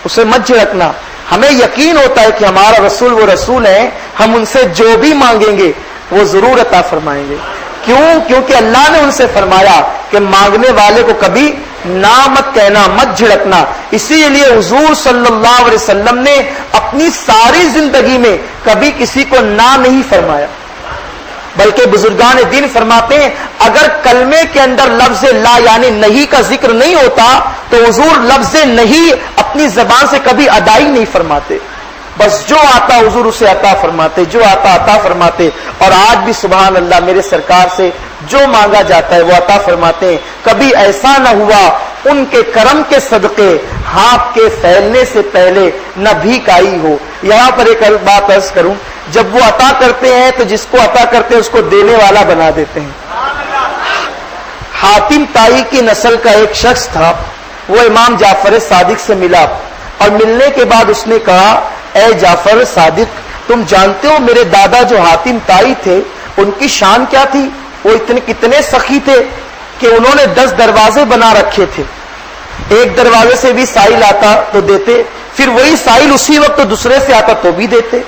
اسے مت جھڑکنا. ہمیں یقین ہوتا ہے کہ ہمارا رسول وہ رسول ہے, ہم ان سے جو بھی مانگیں گے وہ ضرور عطا فرمائیں گے. کیوں؟ کیونکہ اللہ نے ان سے فرمایا کہ مانگنے والے کو کبھی نہ مت کہنا, مت جھڑکنا. اسی لیے حضور صلی اللہ علیہ وسلم نے اپنی ساری زندگی میں کبھی کسی کو نہ نہیں فرمایا, بلکہ بزرگان دین فرماتے ہیں اگر کلمے کے اندر لفظ لا یعنی نہیں کا ذکر نہیں ہوتا تو حضور لفظ نہیں اپنی زبان سے کبھی ادا ہی نہیں فرماتے. بس جو آتا حضور اسے عطا فرماتے, جو آتا عطا فرماتے. اور آج بھی سبحان اللہ میرے سرکار سے جو مانگا جاتا ہے وہ عطا فرماتے ہیں. کبھی ایسا نہ ہوا ان کے کرم کے صدقے ہاتھ کے پھیلنے سے پہلے نہ بھیک آئی ہو. یہاں پر ایک بات عرض کروں, جب وہ عطا کرتے ہیں تو جس کو عطا کرتے ہیں اس کو دینے والا بنا دیتے ہیں. حاتم طائی کی نسل کا ایک شخص تھا, وہ امام جعفر صادق سے ملا اور ملنے کے بعد اس نے کہا اے جعفر صادق تم جانتے ہو میرے دادا جو حاتم طائی تھے ان کی شان کیا تھی. وہ کتنے سخی تھے کہ انہوں نے 10 دروازے بنا رکھے تھے. ایک دروازے سے بھی سائل آتا تو دیتے, پھر وہی سائل اسی وقت دوسرے سے آتا تو بھی دیتے,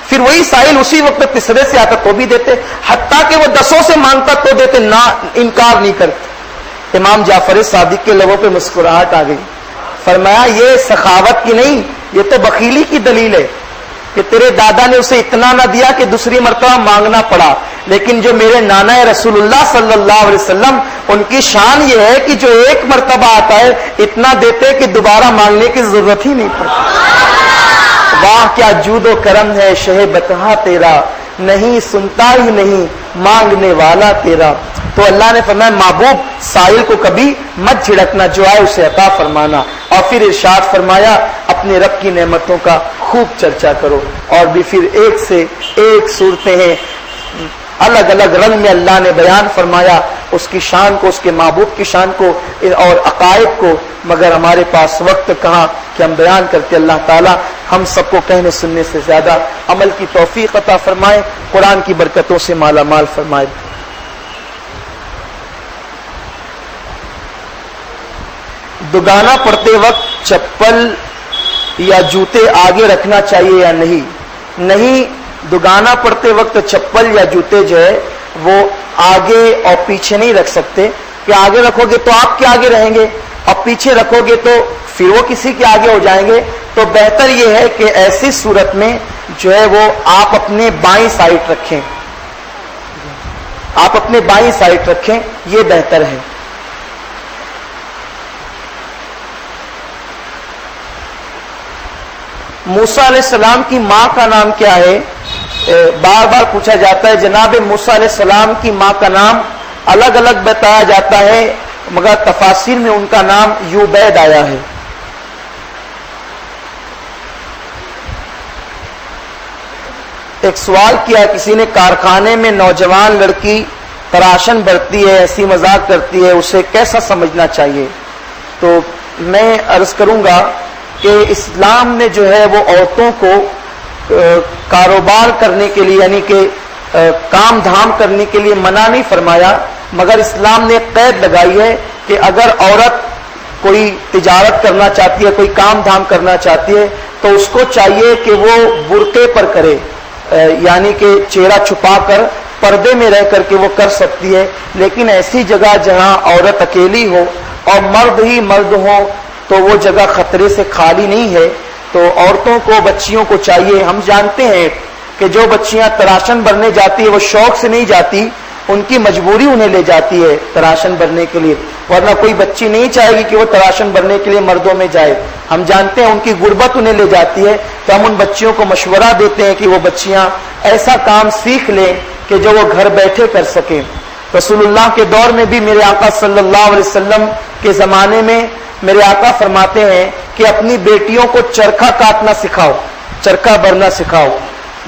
پھر وہی سائل اسی وقت تیسرے سے آتا تو بھی دیتے, حتیٰ کہ وہ 10 سے مانگتا تو دیتے, نہ انکار نہیں کرتے. امام جعفر صادق کے لبوں پہ مسکراہٹ آ گئی. فرمایا یہ سخاوت کی نہیں، یہ تو بخیلی کی دلیل ہے کہ تیرے دادا نے اسے اتنا نہ دیا کہ دوسری مرتبہ مانگنا پڑا، لیکن جو میرے نانا رسول اللہ صلی اللہ علیہ وسلم، ان کی شان یہ ہے کہ جو ایک مرتبہ آتا ہے اتنا دیتے کہ دوبارہ مانگنے کی ضرورت ہی نہیں پڑتی. واہ کیا جود و کرم ہے شہ بتہا تیرا، نہیں سنتا ہی نہیں مانگنے والا تیرا. تو اللہ نے فرمایا محبوب سائل کو کبھی مت جھڑکنا، جو آئے اسے عطا فرمانا. اور پھر ارشاد فرمایا اپنے رب کی نعمتوں کا خوب چرچا کرو. اور بھی پھر ایک سے ایک صورتیں ہیں الگ الگ رنگ میں اللہ نے بیان فرمایا اس کی شان کو، اس کے محبوب کی شان کو اور عقائد کو، مگر ہمارے پاس وقت کہاں کہ ہم بیان کرتے. اللہ تعالیٰ ہم سب کو کہنے سننے سے زیادہ عمل کی توفیق عطا فرمائے، قرآن کی برکتوں سے مالا مال فرمائے. دگانا پڑتے وقت چپل یا جوتے آگے رکھنا چاہیے یا نہیں؟ نہیں، دگانا پڑتے وقت چپل یا جوتے جو ہے وہ آگے اور پیچھے نہیں رکھ سکتے، کہ آگے رکھو گے تو آپ کے آگے رہیں گے اور پیچھے رکھو گے تو پھر وہ کسی کے آگے ہو جائیں گے. تو بہتر یہ ہے کہ ایسی صورت میں جو ہے وہ آپ اپنے بائیں سائڈ رکھیں، آپ اپنے بائیں سائڈ رکھیں، یہ بہتر ہے. موسیٰ علیہ السلام کی ماں کا نام کیا ہے؟ بار بار پوچھا جاتا ہے. جناب موسیٰ علیہ السلام کی ماں کا نام الگ الگ بتایا جاتا ہے، مگر تفاسیر میں ان کا نام یوبید آیا ہے. ایک سوال کیا کسی نے، کارخانے میں نوجوان لڑکی تراشن برتتی ہے، ایسی مذاق کرتی ہے، اسے کیسا سمجھنا چاہیے؟ تو میں عرض کروں گا کہ اسلام نے جو ہے وہ عورتوں کو کاروبار کرنے کے لیے یعنی کہ کام دھام کرنے کے لیے منع نہیں فرمایا، مگر اسلام نے قید لگائی ہے کہ اگر عورت کوئی تجارت کرنا چاہتی ہے، کوئی کام دھام کرنا چاہتی ہے تو اس کو چاہیے کہ وہ برقعے پر کرے، یعنی کہ چہرہ چھپا کر پردے میں رہ کر کے وہ کر سکتی ہے. لیکن ایسی جگہ جہاں عورت اکیلی ہو اور مرد ہی مرد ہو تو وہ جگہ خطرے سے خالی نہیں ہے. تو عورتوں کو، بچیوں کو چاہیے، ہم جانتے ہیں کہ جو بچیاں تراشن بھرنے جاتی ہے وہ شوق سے نہیں جاتی، ان کی مجبوری انہیں لے جاتی ہے تراشن بھرنے کے لیے، ورنہ کوئی بچی نہیں چاہے گی کہ وہ تراشن بھرنے کے لیے مردوں میں جائے. ہم جانتے ہیں ان کی غربت انہیں لے جاتی ہے، تو ہم ان بچیوں کو مشورہ دیتے ہیں کہ وہ بچیاں ایسا کام سیکھ لیں کہ جو وہ گھر بیٹھے کر سکیں. رسول اللہ کے دور میں بھی میرے آقا صلی اللہ علیہ وسلم کے زمانے میں میرے آقا فرماتے ہیں کہ اپنی بیٹیوں کو چرخہ کاٹنا سکھاؤ، چرخہ بھرنا سکھاؤ.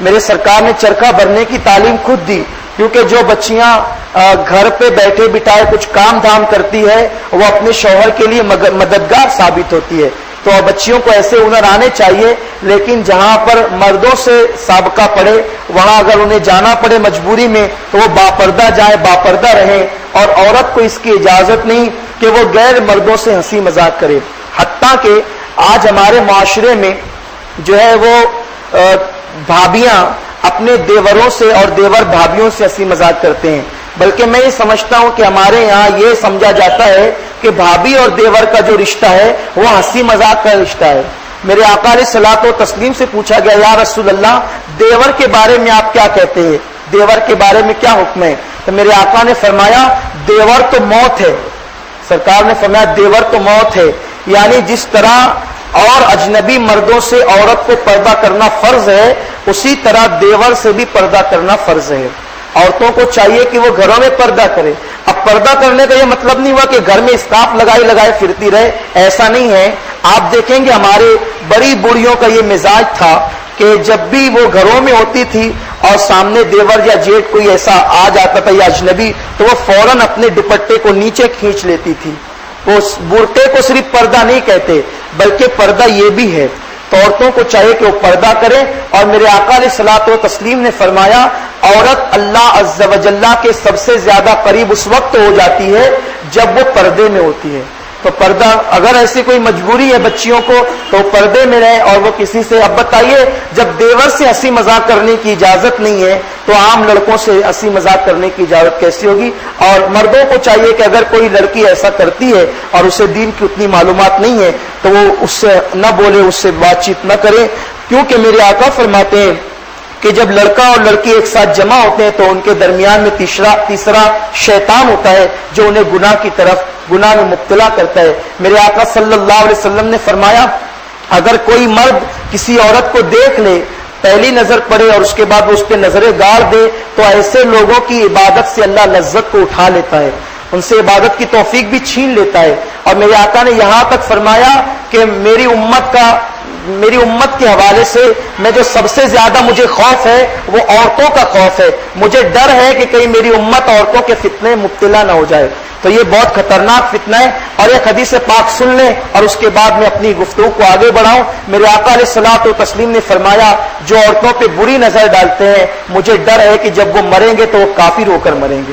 میرے سرکار نے چرخہ بھرنے کی تعلیم خود دی، کیونکہ جو بچیاں گھر پہ بیٹھے بٹھائے کچھ کام دھام کرتی ہے وہ اپنے شوہر کے لیے مددگار ثابت ہوتی ہے. تو بچیوں کو ایسے ہنر آنے چاہیے، لیکن جہاں پر مردوں سے سابقہ پڑے وہاں اگر انہیں جانا پڑے مجبوری میں تو وہ باپردہ جائے، باپردہ رہیں. اور عورت کو اس کی اجازت نہیں کہ وہ غیر مردوں سے ہنسی مذاق کرے. حتیٰ کہ آج ہمارے معاشرے میں جو ہے وہ بھابیاں اپنے دیوروں سے اور دیور بھابیوں سے ہنسی مذاق کرتے ہیں. بلکہ میں یہ سمجھتا ہوں کہ ہمارے یہاں یہ سمجھا جاتا ہے کہ بھابی اور دیور کا جو رشتہ ہے وہ ہنسی مذاق کا رشتہ ہے. میرے آقا علیہ الصلوۃ والتسلیم سے پوچھا گیا، یا رسول اللہ دیور کے بارے میں آپ کیا کہتے ہیں، دیور کے بارے میں کیا حکم ہے؟ تو میرے آقا نے فرمایا دیور تو موت ہے. سرکار نے فرمایا دیور تو موت ہے، یعنی جس طرح اور اجنبی مردوں سے عورت کو پردہ کرنا فرض ہے اسی طرح دیور سے بھی پردہ کرنا فرض ہے. عورتوں کو چاہیے کہ وہ گھروں میں پردہ کرے. اب پردہ کرنے کا یہ مطلب نہیں ہوا کہ گھر میں اسکارف لگائے پھرتی رہے، ایسا نہیں ہے. آپ دیکھیں گے ہمارے بڑی بوڑھیوں کا یہ مزاج تھا کہ جب بھی وہ گھروں میں ہوتی تھی اور سامنے دیور یا جیٹ کوئی ایسا آ جاتا تھا یا اجنبی تو وہ فوراً اپنے دوپٹے کو نیچے کھینچ لیتی تھی. وہ برقعے کو صرف پردہ نہیں کہتے بلکہ پردہ یہ بھی ہے. تو عورتوں کو چاہیے کہ وہ پردہ کریں. اور میرے آقا علیہ الصلوۃ والتسلیم نے فرمایا عورت اللہ عز و جل کے سب سے زیادہ قریب اس وقت ہو جاتی ہے جب وہ پردے میں ہوتی ہے. تو تو پردہ اگر ایسی کوئی مجبوری ہے بچیوں کو تو پردے میں رہیں اور وہ کسی سے. اب بتائیے جب دیور سے ہنسی مذاق کرنے کی اجازت نہیں ہے تو عام لڑکوں سے ہنسی مذاق کرنے کی اجازت کیسی ہوگی؟ اور مردوں کو چاہیے کہ اگر کوئی لڑکی ایسا کرتی ہے اور اسے دین کی اتنی معلومات نہیں ہے تو وہ اس سے نہ بولے، اس سے بات چیت نہ کرے، کیونکہ میرے آقا فرماتے ہیں کہ جب لڑکا اور لڑکی ایک ساتھ جمع ہوتے ہیں تو ان کے درمیان میں تیسرا شیطان ہوتا ہے جو انہیں گناہ میں مبتلا کرتا ہے. میرے آقا صلی اللہ علیہ وسلم نے فرمایا اگر کوئی مرد کسی عورت کو دیکھ لے، پہلی نظر پڑے اور اس کے بعد وہ اس پہ نظریں گاڑ دے تو ایسے لوگوں کی عبادت سے اللہ لذت کو اٹھا لیتا ہے، ان سے عبادت کی توفیق بھی چھین لیتا ہے. اور میرے آقا نے یہاں تک فرمایا کہ میری امت کے حوالے سے میں جو سب سے زیادہ مجھے خوف ہے وہ عورتوں کا خوف ہے. مجھے ڈر ہے کہ کہیں میری امت عورتوں کے فتنے مبتلا نہ ہو جائے. تو یہ بہت خطرناک فتنہ ہے. اور ایک حدیث پاک سن لیں اور اس کے بعد میں اپنی گفتگو کو آگے بڑھاؤں. میرے آقا علیہ الصلوۃ والتسلیم نے فرمایا جو عورتوں پہ بری نظر ڈالتے ہیں مجھے ڈر ہے کہ جب وہ مریں گے تو وہ کافر ہو کر مریں گے.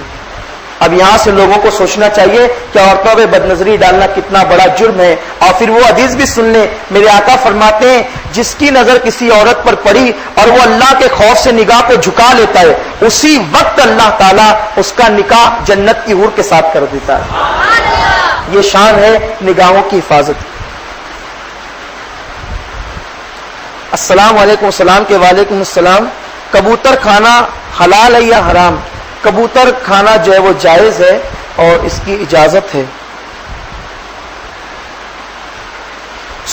اب یہاں سے لوگوں کو سوچنا چاہیے کہ عورتوں پہ بدنظری ڈالنا کتنا بڑا جرم ہے. اور پھر وہ حدیث بھی سن لیں. میرے آقا فرماتے ہیں جس کی نظر کسی عورت پر پڑی اور وہ اللہ کے خوف سے نگاہ کو جھکا لیتا ہے اسی وقت اللہ تعالیٰ اس کا نکاح جنت کی حور کے ساتھ کر دیتا ہے. یہ شان ہے نگاہوں کی حفاظت. السلام علیکم. السلام کے وعلیکم السلام. کبوتر کھانا حلال ہے یا حرام؟ کبوتر کھانا جو ہے وہ جائز ہے اور اس کی اجازت ہے.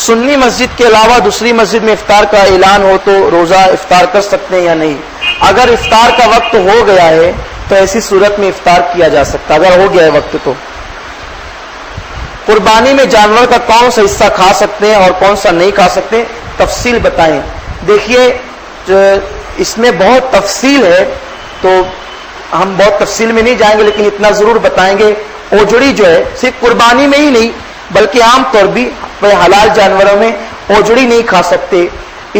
سنی مسجد کے علاوہ دوسری مسجد میں افطار کا اعلان ہو تو روزہ افطار کر سکتے ہیں یا نہیں؟ اگر افطار کا وقت ہو گیا ہے تو ایسی صورت میں افطار کیا جا سکتا اگر ہو گیا ہے وقت. تو قربانی میں جانور کا کون سا حصہ کھا سکتے ہیں اور کون سا نہیں کھا سکتے؟ تفصیل بتائیں. دیکھیے اس میں بہت تفصیل ہے تو ہم بہت تفصیل میں نہیں جائیں گے لیکن اتنا ضرور بتائیں گے. اوجڑی جو ہے صرف قربانی میں ہی نہیں بلکہ عام طور بھی حلال جانوروں میں اوجڑی نہیں کھا سکتے.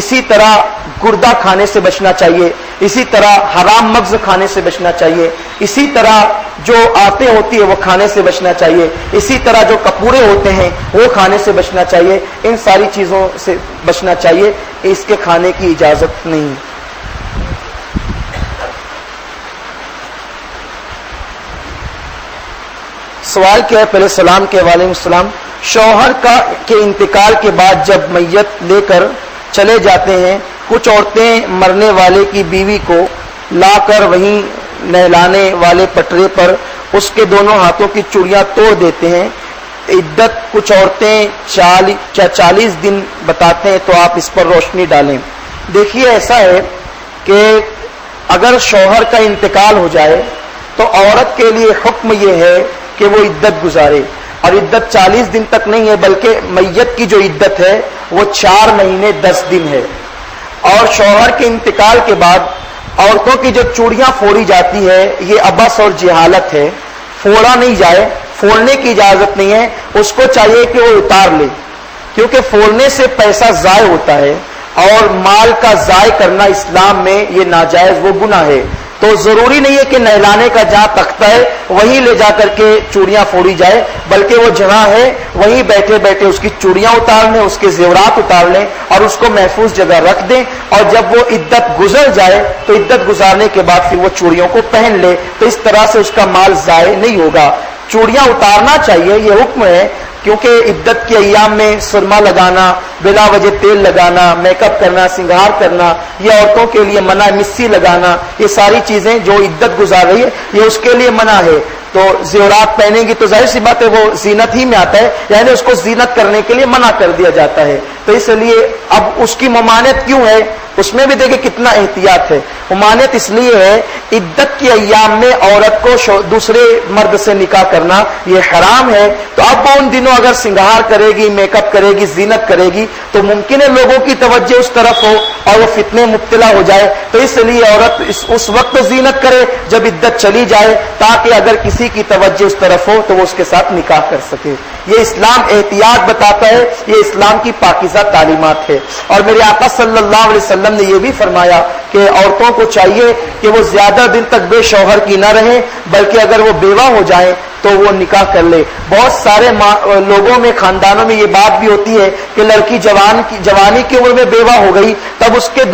اسی طرح گردہ کھانے سے بچنا چاہیے. اسی طرح حرام مغز کھانے سے بچنا چاہیے. اسی طرح جو آتے ہوتی ہے وہ کھانے سے بچنا چاہیے. اسی طرح جو کپورے ہوتے ہیں وہ کھانے سے بچنا چاہیے. ان ساری چیزوں سے بچنا چاہیے. اس کے کھانے کی اجازت نہیں. سوال کیا ہے پہلے سلام کے وعلیکم السلام. شوہر کے انتقال کے بعد جب میت لے کر چلے جاتے ہیں کچھ عورتیں مرنے والے کی بیوی کو لا کر وہیں نہلانے والے پٹرے پر اس کے دونوں ہاتھوں کی چوڑیاں توڑ دیتے ہیں. عدت کچھ عورتیں 40 دن بتاتے ہیں تو آپ اس پر روشنی ڈالیں. دیکھیے ایسا ہے کہ اگر شوہر کا انتقال ہو جائے تو عورت کے لیے حکم یہ ہے کہ وہ عدت گزارے. اور عدت 40 دن تک نہیں ہے بلکہ میت کی جو عدت ہے وہ 4 مہینے 10 دن ہے. اور شوہر کے انتقال کے بعد عورتوں کی جو چوڑیاں پھوڑی جاتی ہے یہ عبث اور جہالت ہے. پھوڑا نہیں جائے، پھوڑنے کی اجازت نہیں ہے. اس کو چاہیے کہ وہ اتار لے کیونکہ پھوڑنے سے پیسہ ضائع ہوتا ہے اور مال کا ضائع کرنا اسلام میں یہ ناجائز وہ گناہ ہے. تو ضروری نہیں ہے کہ نہلانے کا جہاں تختہ ہے وہیں لے جا کر کے چوڑیاں پھوڑی جائے بلکہ وہ جہاں ہے وہیں بیٹھے بیٹھے اس کی چوڑیاں اتار لیں، اس کے زیورات اتار لیں اور اس کو محفوظ جگہ رکھ دیں. اور جب وہ عدت گزر جائے تو عدت گزارنے کے بعد پھر وہ چوڑیوں کو پہن لے. تو اس طرح سے اس کا مال ضائع نہیں ہوگا. چوڑیاں اتارنا چاہیے یہ حکم ہے کیونکہ عدت کے ایام میں سرما لگانا، بلا وجہ تیل لگانا، میک اپ کرنا، سنگار کرنا یہ عورتوں کے لیے منع ہے. مسی لگانا یہ ساری چیزیں جو عدت گزار رہی ہے یہ اس کے لیے منع ہے. تو زیورات پہنیں گی تو ظاہر سی بات ہے وہ زینت ہی میں آتا ہے، یعنی اس کو زینت کرنے کے لیے منع کر دیا جاتا ہے. تو اس لیے اب اس کی ممانعت کیوں ہے؟ اس میں بھی دیکھیں کتنا احتیاط ہے. ممانعت اس لیے ہے عدت کے ایام میں عورت کو دوسرے مرد سے نکاح کرنا یہ حرام ہے. تو اب وہ ان دنوں اگر سنگار کرے گی، میک اپ کرے گی، زینت کرے گی تو ممکن ہے لوگوں کی توجہ اس طرف ہو اور وہ فتنے مبتلا ہو جائے. تو اس لیے عورت اس وقت زینت کرے جب عدت چلی جائے تاکہ اگر کسی کی توجہ اس طرف ہو تو وہ اس کے ساتھ نکاح کر سکے. یہ اسلام احتیاط بتاتا ہے، یہ اسلام کی پاکیزہ تعلیمات ہے. اور میرے آقا صلی اللہ علیہ وسلم نے یہ بھی فرمایا کہ عورتوں کو چاہیے کہ وہ زیادہ دن تک بے شوہر کی نہ رہیں بلکہ اگر وہ بیوہ ہو جائیں تو وہ نکاح کر لے۔ بہت سارے لوگوں میں، خاندانوں میں یہ بات بھی ہوتی ہے کہ لڑکی جوانی کی عمر میں بیوہ ہو گئی، تب اس کے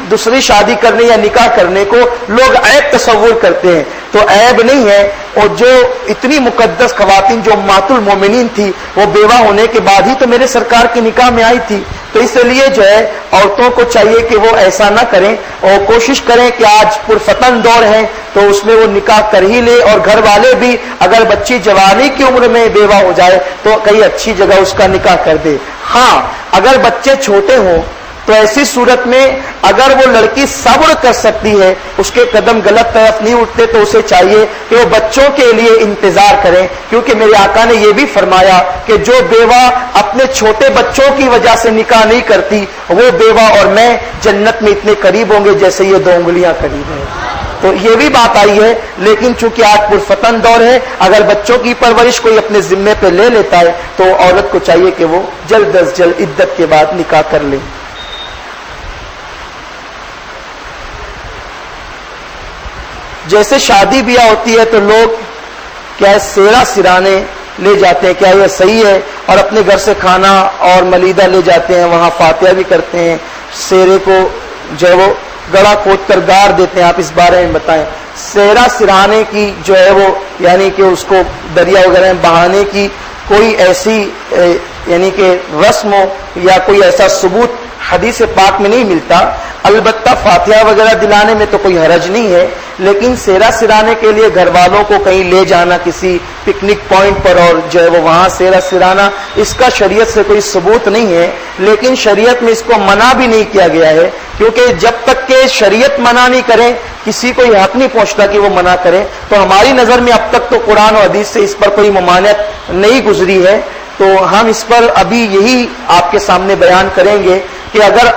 دوسری شادی کرنے یا نکاح کرنے کو لوگ عیب تصور کرتے ہیں، تو عیب نہیں ہے۔ اور جو اتنی مقدس خواتین جو امہات المومنین تھی، وہ بیوہ ہونے کے بعد ہی تو میرے سرکار کی نکاح میں آئی تھی، تو اس لیے جو ہے عورتوں کو چاہیے کہ وہ ایسا نہ کریں اور کوشش کریں کہ آج پرفتن دور ہے تو اس میں وہ نکاح کر ہی لے، اور گھر والے بھی اگر بچی جوانی کی عمر میں بیوہ ہو جائے تو کئی اچھی جگہ اس کا نکاح کر دے۔ ہاں اگر بچے چھوٹے ہوں تو ایسی صورت میں اگر وہ لڑکی صبر کر سکتی ہے، اس کے قدم غلط طرف نہیں اٹھتے، تو اسے چاہیے کہ وہ بچوں کے لیے انتظار کریں، کیونکہ میرے آقا نے یہ بھی فرمایا کہ جو بیوہ اپنے چھوٹے بچوں کی وجہ سے نکاح نہیں کرتی، وہ بیوہ اور میں جنت میں اتنے قریب ہوں گے جیسے یہ 2 انگلیاں قریب ہیں۔ تو یہ بھی بات آئی ہے، لیکن چونکہ آج پرفتن دور ہے، اگر بچوں کی پرورش کوئی اپنے ذمے پہ لے لیتا ہے تو عورت کو چاہیے کہ وہ جلد از جلد عدت کے بعد نکاح کر لے۔ جیسے شادی بیاہ ہوتی ہے تو لوگ کیا سیرا سرانے لے جاتے ہیں، کیا یہ صحیح ہے؟ اور اپنے گھر سے کھانا اور ملیدہ لے جاتے ہیں، وہاں فاتحہ بھی کرتے ہیں، سیرے کو جو ہے وہ گڑا کھود کر گاڑ دیتے ہیں، آپ اس بارے میں بتائیں۔ سیرا سرانے کی جو ہے وہ یعنی کہ اس کو دریا وغیرہ میں بہانے کی کوئی ایسی یعنی کہ رسم ہو یا کوئی ایسا ثبوت حدیث پاک میں نہیں ملتا۔ البتہ فاتحہ وغیرہ دلانے میں تو کوئی حرج نہیں ہے، لیکن سیرا سرانے کے لیے گھر والوں کو کہیں لے جانا کسی پکنک پوائنٹ پر اور جو ہے وہ وہاں سیرا سرانا، اس کا شریعت سے کوئی ثبوت نہیں ہے، لیکن شریعت میں اس کو منع بھی نہیں کیا گیا ہے، کیونکہ جب تک کہ شریعت منع نہیں کرے کسی کو یہ حق نہیں پہنچتا کہ وہ منع کرے۔ تو ہماری نظر میں اب تک تو قرآن و حدیث سے اس پر کوئی ممانعت نہیں گزری ہے، تو ہم اس پر ابھی یہی آپ کے سامنے بیان کریں گے کہ اگر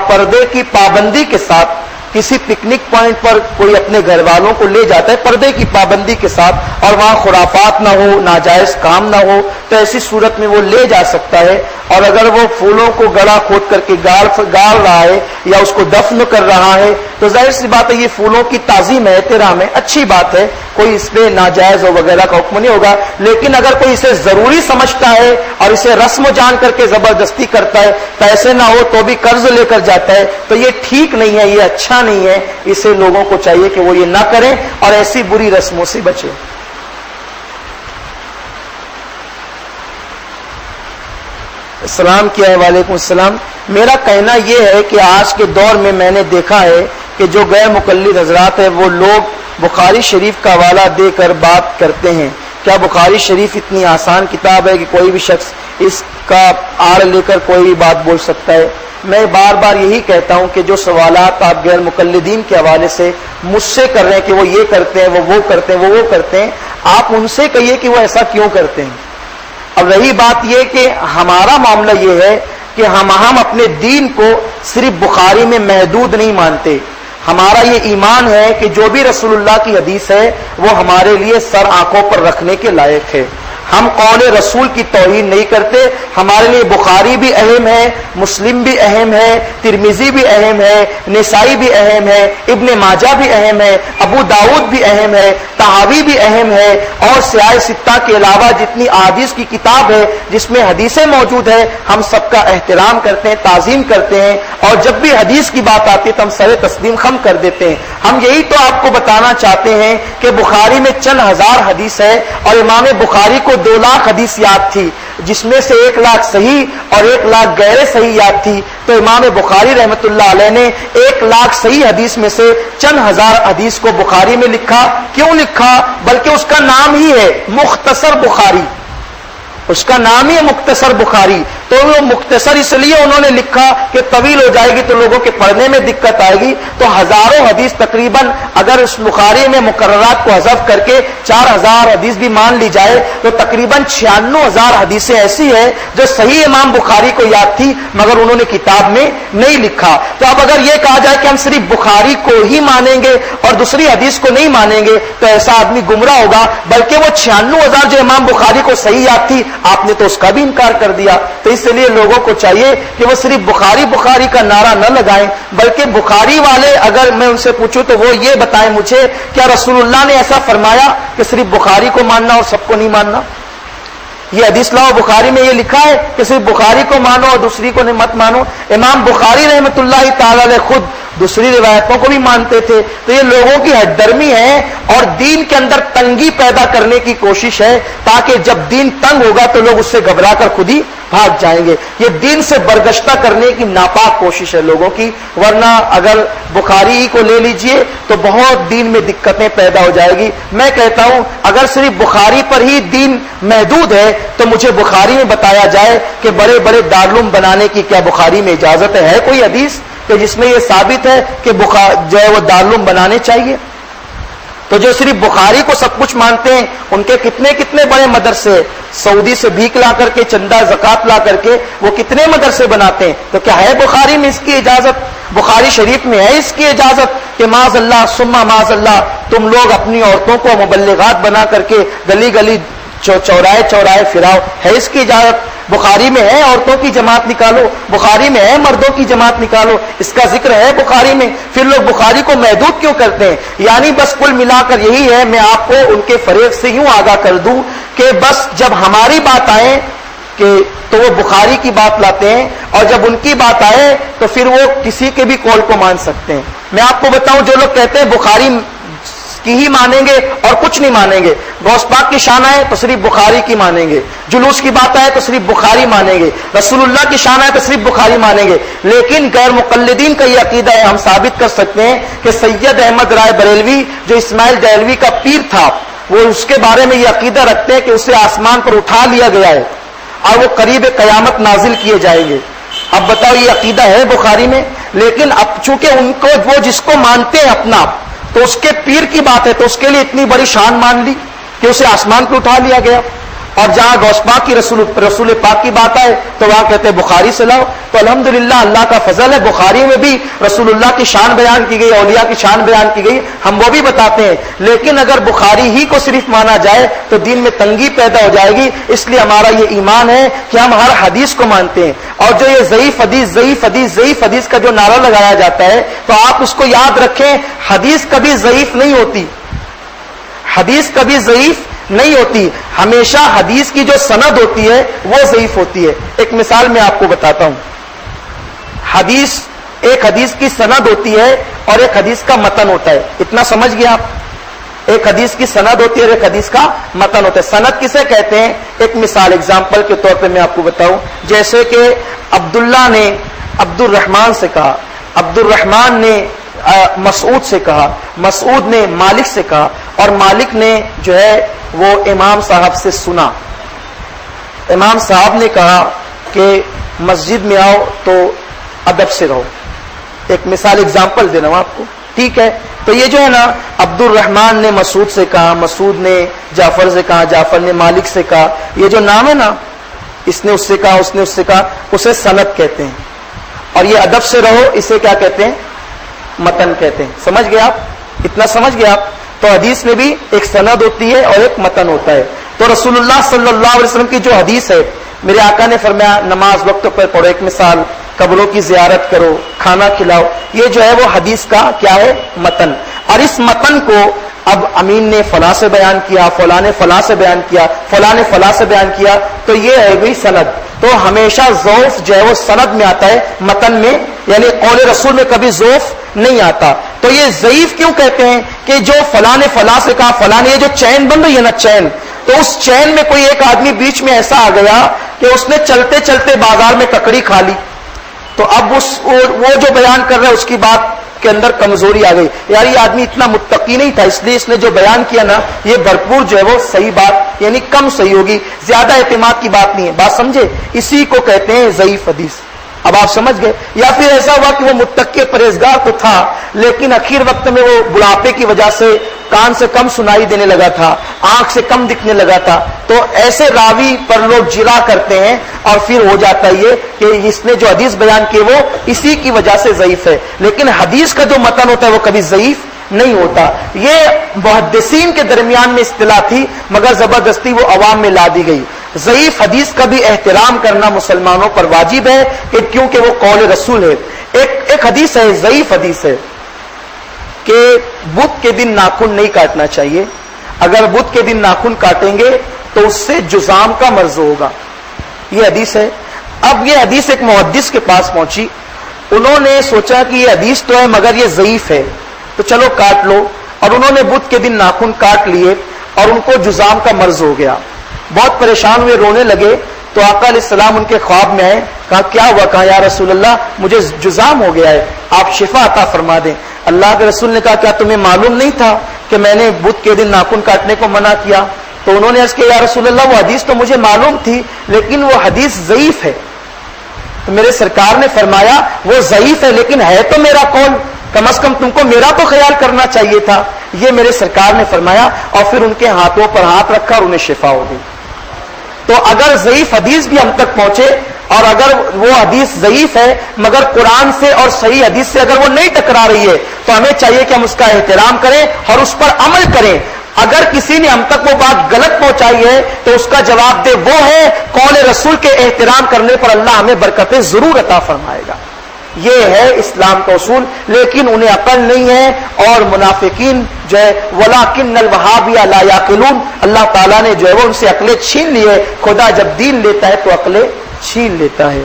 پردے کی پابندی کے ساتھ کسی پکنک پوائنٹ پر کوئی اپنے گھر والوں کو لے جاتا ہے پردے کی پابندی کے ساتھ، اور وہاں خرافات نہ ہو، ناجائز کام نہ ہو، تو ایسی صورت میں وہ لے جا سکتا ہے۔ اور اگر وہ پھولوں کو گڑا کھود کر کے گاڑ رہا ہے یا اس کو دفن کر رہا ہے تو ظاہر سی بات ہے یہ پھولوں کی تعظیم ہے، احترام ہے، اچھی بات ہے، کوئی اس پہ ناجائز اور وغیرہ کا حکم نہیں ہوگا۔ لیکن اگر کوئی اسے ضروری سمجھتا ہے اور اسے رسم جان کر کے زبردستی کرتا ہے، پیسے نہ ہو تو بھی قرض لے کر جاتا ہے، تو یہ ٹھیک نہیں ہے، یہ اچھا نہیں ہے، اسے لوگوں کو چاہیے کہ وہ یہ نہ کریں اور ایسی بری رسموں سے بچیں۔ السلام کیا ہے، وعلیکم السلام۔ میرا کہنا یہ ہے کہ آج کے دور میں میں نے دیکھا ہے کہ جو غیر مقلد حضرات ہیں وہ لوگ بخاری شریف کا حوالہ دے کر بات کرتے ہیں۔ کیا بخاری شریف اتنی آسان کتاب ہے کہ کوئی بھی شخص اس کا آڑ لے کر کوئی بھی بات بول سکتا ہے؟ میں بار بار یہی کہتا ہوں کہ جو سوالات آپ غیر مقلدین کے حوالے سے مجھ سے کر رہے ہیں کہ وہ یہ کرتے ہیں، وہ کرتے ہیں، وہ کرتے ہیں، آپ ان سے کہیے کہ وہ ایسا کیوں کرتے ہیں۔ اب رہی بات یہ کہ ہمارا معاملہ یہ ہے کہ ہم اپنے دین کو صرف بخاری میں محدود نہیں مانتے۔ ہمارا یہ ایمان ہے کہ جو بھی رسول اللہ کی حدیث ہے وہ ہمارے لیے سر آنکھوں پر رکھنے کے لائق ہے۔ ہم قول رسول کی توہین نہیں کرتے۔ ہمارے لیے بخاری بھی اہم ہے، مسلم بھی اہم ہے، ترمذی بھی اہم ہے، نسائی بھی اہم ہے، ابن ماجہ بھی اہم ہے، ابو داؤد بھی اہم ہے، طحاوی بھی اہم ہے، اور سیاہ ستہ کے علاوہ جتنی احادیث کی کتاب ہے جس میں حدیثیں موجود ہے ہم سب کا احترام کرتے ہیں، تعظیم کرتے ہیں، اور جب بھی حدیث کی بات آتی ہے تو ہم سر تسلیم خم کر دیتے ہیں۔ ہم یہی تو آپ کو بتانا چاہتے ہیں کہ بخاری میں چند ہزار حدیث ہے اور امام بخاری کو 2 لاکھ حدیث یاد تھی، جس میں سے 1 لاکھ صحیح اور 1 لاکھ غیر صحیح یاد تھی، تو امام بخاری رحمت اللہ علیہ نے 1 لاکھ صحیح حدیث میں سے چند ہزار حدیث کو بخاری میں لکھا۔ کیوں لکھا؟ بلکہ اس کا نام ہی ہے مختصر بخاری، اس کا نام ہی ہے مختصر بخاری، تو وہ مختصر اس لیے انہوں نے لکھا کہ طویل ہو جائے گی تو لوگوں کے پڑھنے میں دقت آئے گی، تو ہزاروں حدیث تقریباً اگر اس بخاری میں مقررات کو حذف کر کے 4000 حدیث بھی مان لی جائے تو تقریباً 96,000 حدیثیں ایسی ہیں جو صحیح امام بخاری کو یاد تھی مگر انہوں نے کتاب میں نہیں لکھا۔ تو اب اگر یہ کہا جائے کہ ہم صرف بخاری کو ہی مانیں گے اور دوسری حدیث کو نہیں مانیں گے تو ایسا آدمی گمراہ ہوگا، بلکہ وہ 96,000 جو امام بخاری کو صحیح یاد تھی آپ نے تو اس کا بھی انکار کر دیا۔ تو اس لیے لوگوں کو چاہیے کہ وہ صرف بخاری بخاری کا نعرہ نہ لگائیں، بلکہ بخاری والے اگر میں ان سے پوچھوں تو وہ یہ بتائیں مجھے کیا رسول اللہ نے ایسا فرمایا کہ صرف بخاری کو ماننا اور سب کو نہیں ماننا؟ یہ حدیث لاؤ، بخاری میں یہ لکھا ہے کہ صرف بخاری کو مانو اور دوسری کو مت مانو؟ امام بخاری رحمۃ اللہ تعالی علیہ خود دوسری روایتوں کو بھی مانتے تھے. تو یہ لوگوں کی ہٹ درمی ہے اور دین کے اندر تنگی پیدا کرنے کی کوشش ہے تاکہ جب دین تنگ ہوگا تو لوگ اس سے گھبرا کر خود ہی بھاگ جائیں گے. یہ دین سے برگشتہ کرنے کی ناپاک کوشش ہے لوگوں کی. ورنہ اگر بخاری ہی کو لے لیجئے تو بہت دین میں دقتیں پیدا ہو جائے گی. میں کہتا ہوں اگر صرف بخاری پر ہی دین محدود ہے تو مجھے بخاری میں بتایا جائے کہ بڑے بڑے دارالعلوم بنانے کی کیا بخاری میں اجازت ہے کوئی حدیث کہ جس میں یہ ثابت ہے کہ جو ہے وہ دارالعلوم بنانے چاہیے؟ تو جو صرف بخاری کو سب کچھ مانتے ہیں ان کے کتنے کتنے بڑے مدرسے، سعودی سے بھیک لا کر کے، چندہ زکات لا کر کے وہ کتنے مدرسے بناتے ہیں. تو کیا ہے بخاری میں اس کی اجازت؟ بخاری شریف میں ہے اس کی اجازت کہ معاذ اللہ ثم معاذ اللہ تم لوگ اپنی عورتوں کو مبلغات بنا کر کے گلی گلی چوراہے چوراہے پھراؤ؟ ہے اس کی اجازت؟ بخاری میں ہے عورتوں کی جماعت نکالو، بخاری میں ہے مردوں کی جماعت نکالو، اس کا ذکر ہے بخاری میں. پھر لوگ بخاری کو محدود کیوں کرتے ہیں؟ یعنی بس کل ملا کر یہی ہے، میں آپ کو ان کے فریب سے یوں آگاہ کر دوں کہ بس جب ہماری بات آئے کہ تو وہ بخاری کی بات لاتے ہیں اور جب ان کی بات آئے تو پھر وہ کسی کے بھی قول کو مان سکتے ہیں. میں آپ کو بتاؤں جو لوگ کہتے ہیں بخاری کی ہی مانیں گے اور کچھ نہیں مانیں گے، غوث پاک کی شان آئے تو صرف بخاری کی مانیں گے، جلوس کی بات آئے تو صرف بخاری مانیں گے، رسول اللہ کی شان آئے تو صرف بخاری مانیں گے. لیکن غیر مقلدین کا یہ عقیدہ ہے، ہم ثابت کر سکتے ہیں کہ سید احمد رائے بریلوی جو اسماعیل دہلوی کا پیر تھا وہ اس کے بارے میں یہ عقیدہ رکھتے ہیں کہ اسے آسمان پر اٹھا لیا گیا ہے اور وہ قریب قیامت نازل کیے جائیں گے. اب بتاؤ یہ عقیدہ ہے بخاری میں؟ لیکن اب چونکہ ان کو وہ جس کو مانتے ہیں اپنا تو اس کے پیر کی بات ہے تو اس کے لیے اتنی بڑی شان مان لی کہ اسے آسمان پہ اٹھا لیا گیا. اور جہاں غوث پاک کی رسول پاک کی بات آئے تو وہاں کہتے ہیں بخاری سے لاؤ. تو الحمدللہ اللہ کا فضل ہے، بخاری میں بھی رسول اللہ کی شان بیان کی گئی، اولیاء کی شان بیان کی گئی، ہم وہ بھی بتاتے ہیں. لیکن اگر بخاری ہی کو صرف مانا جائے تو دین میں تنگی پیدا ہو جائے گی. اس لیے ہمارا یہ ایمان ہے کہ ہم ہر حدیث کو مانتے ہیں. اور جو یہ ضعیف حدیث ضعیف حدیث ضعیف حدیث کا جو نعرہ لگایا جاتا ہے تو آپ اس کو یاد رکھیں، حدیث کبھی ضعیف نہیں ہوتی، حدیث کبھی ضعیف نہیں ہوتی. ہمیشہ حدیث کی جو سند ہوتی ہے وہ ضعیف ہوتی ہے. ایک مثال میں آپ کو بتاتا ہوں. ایک حدیث کی سند ہوتی ہے اور ایک حدیث کا متن ہوتا ہے. اتنا سمجھ گئے آپ؟ ایک حدیث کی سند ہوتی ہے اور ایک حدیث کا متن ہوتا ہے. سند کسے کہتے ہیں؟ ایک مثال ایگزامپل کے طور پہ میں آپ کو بتاؤں. جیسے کہ عبداللہ نے عبد الرحمان سے کہا، عبد الرحمان نے مسعود سے کہا، مسعود نے مالک سے کہا اور مالک نے جو ہے وہ امام صاحب سے سنا. امام صاحب نے کہا کہ مسجد میں آؤ تو ادب سے رہو. ایک مثال ایگزامپل دے رہا ہوں آپ کو، ٹھیک ہے؟ تو یہ جو ہے نا عبد الرحمان نے مسعود سے کہا، مسعود نے جعفر سے کہا، جعفر نے مالک سے کہا. یہ جو نام ہے نا، اس نے اس سے کہا، اس نے اس سے کہا، اسے سند کہتے ہیں. اور یہ ادب سے رہو اسے کیا کہتے ہیں؟ متن کہتے ہیں. سمجھ گئے آپ؟ اتنا سمجھ گئے آپ؟ تو حدیث میں بھی ایک سند ہوتی ہے اور ایک متن ہوتا ہے. تو رسول اللہ صلی اللہ علیہ وسلم کی جو حدیث ہے، میرے آقا نے فرمایا نماز وقت پر پڑھو، ایک مثال قبروں کی زیارت کرو، کھانا کھلاؤ، یہ جو ہے وہ حدیث کا کیا ہے؟ متن. اور اس متن کو اب امین نے فلاں سے بیان کیا، فلاں نے فلاں سے بیان کیا، فلاں نے فلاں سے بیان کیا، تو یہ ہے گئی سند. تو ہمیشہ ضعف جو ہے وہ سند میں آتا ہے، متن میں یعنی قول رسول میں کبھی ضعف نہیں آتا. تو یہ ضعیف کیوں کہتے ہیں؟ کہ جو فلاں نے فلاں سے کہا، فلاں نے، یہ جو چین بن رہی ہے نا چین، تو اس چین میں کوئی ایک آدمی بیچ میں ایسا آ گیا کہ اس نے چلتے چلتے بازار میں ککڑی کھا لی. تو اب وہ جو بیان کر رہا ہے اس کی بات کے اندر کمزوری آ گئی. یار یہ آدمی اتنا متقی نہیں تھا، اس لیے اس نے جو بیان کیا نا یہ بھرپور جو ہے وہ صحیح بات یعنی کم صحیح ہوگی، زیادہ اعتماد کی بات نہیں ہے. بات سمجھے؟ اسی کو کہتے ہیں ضعیف حدیث. اب آپ سمجھ گئے؟ یا پھر ایسا ہوا کہ وہ متقی پرہیزگار تو تھا لیکن اخیر وقت میں وہ بڑھاپے کی وجہ سے کان سے کم سنائی دینے لگا تھا، آنکھ سے کم دکھنے لگا تھا. تو ایسے راوی پر لوگ جرا کرتے ہیں اور پھر ہو جاتا ہے یہ کہ اس نے جو حدیث بیان کی وہ اسی کی وجہ سے ضعیف ہے. لیکن حدیث کا جو متن ہوتا ہے وہ کبھی ضعیف نہیں ہوتا. یہ محدثین کے درمیان میں اصطلاح تھی مگر زبردستی وہ عوام میں لا دی گئی. ضعیف حدیث کا بھی احترام کرنا مسلمانوں پر واجب ہے کہ کیونکہ وہ قول رسول ہے. ایک حدیث ہے، ضعیف حدیث ہے کہ بدھ کے دن ناخن نہیں کاٹنا چاہیے. اگر بدھ کے دن ناخن کاٹیں گے تو اس سے جذام کا مرض ہوگا. یہ حدیث ہے. اب یہ حدیث ایک محدث کے پاس پہنچی، انہوں نے سوچا کہ یہ حدیث تو ہے مگر یہ ضعیف ہے تو چلو کاٹ لو، اور انہوں نے بدھ کے دن ناخن کاٹ لیے اور ان کو جذام کا مرض ہو گیا. بہت پریشان ہوئے، رونے لگے. تو آقا علیہ السلام ان کے خواب میں آئے. کہا کیا ہوا؟ کہا یا رسول اللہ مجھے جذام ہو گیا ہے، آپ شفا عطا فرما دیں. اللہ کے رسول نے کہا کیا تمہیں معلوم نہیں تھا کہ میں نے بدھ کے دن ناخن کاٹنے کو منع کیا؟ تو انہوں نے عرض کیا یا رسول اللہ وہ حدیث تو مجھے معلوم تھی لیکن وہ حدیث ضعیف ہے. تو میرے سرکار نے فرمایا وہ ضعیف ہے لیکن ہے تو میرا قول، کم از کم تم کو میرا تو خیال کرنا چاہیے تھا. یہ میرے سرکار نے فرمایا اور پھر ان کے ہاتھوں پر ہاتھ رکھا اور انہیں شفا ہو گئی. تو اگر ضعیف حدیث بھی ہم تک پہنچے اور اگر وہ حدیث ضعیف ہے مگر قرآن سے اور صحیح حدیث سے اگر وہ نہیں ٹکرا رہی ہے تو ہمیں چاہیے کہ ہم اس کا احترام کریں اور اس پر عمل کریں. اگر کسی نے ہم تک وہ بات غلط پہنچائی ہے تو اس کا جواب دے وہ ہے قول رسول کے احترام کرنے پر اللہ ہمیں برکتیں ضرور عطا فرمائے گا. یہ ہے اسلام کا اصول. لیکن انہیں عقل نہیں ہے اور منافقین جو ہے وَلَٰكِنَّ الْوَهَّابِيَ لَا يَعْقِلُونَ، اللہ تعالیٰ نے جو ہے وہ ان سے عقلیں چھین لی ہے. خدا جب دین لیتا ہے تو عقلیں چھین لیتا ہے.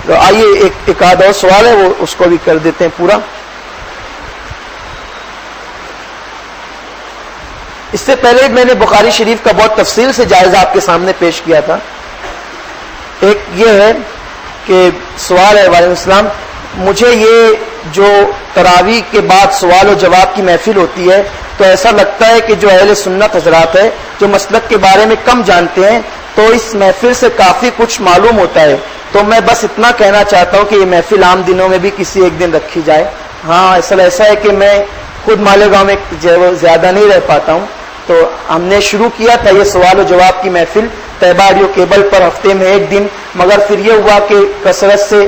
تو آئیے ایک آدھ اور سوال ہے وہ اس کو بھی کر دیتے ہیں پورا. اس سے پہلے میں نے بخاری شریف کا بہت تفصیل سے جائزہ آپ کے سامنے پیش کیا تھا. ایک یہ ہے کہ سوال ہے وعلیکم السلام، مجھے یہ جو تراویح کے بعد سوال و جواب کی محفل ہوتی ہے تو ایسا لگتا ہے کہ جو اہل سنت حضرات ہے جو مسلک کے بارے میں کم جانتے ہیں تو اس محفل سے کافی کچھ معلوم ہوتا ہے. تو میں بس اتنا کہنا چاہتا ہوں کہ یہ محفل عام دنوں میں بھی کسی ایک دن رکھی جائے. ہاں اصل ایسا ہے کہ میں خود مالیگاؤں میں جو ہے وہ زیادہ نہیں رہ پاتا ہوں، تو ہم نے شروع کیا تھا یہ سوال و جواب کی محفل طیبہ ریڈیو کیبل پر ہفتے میں ایک دن، مگر پھر یہ ہوا کہ کثرت سے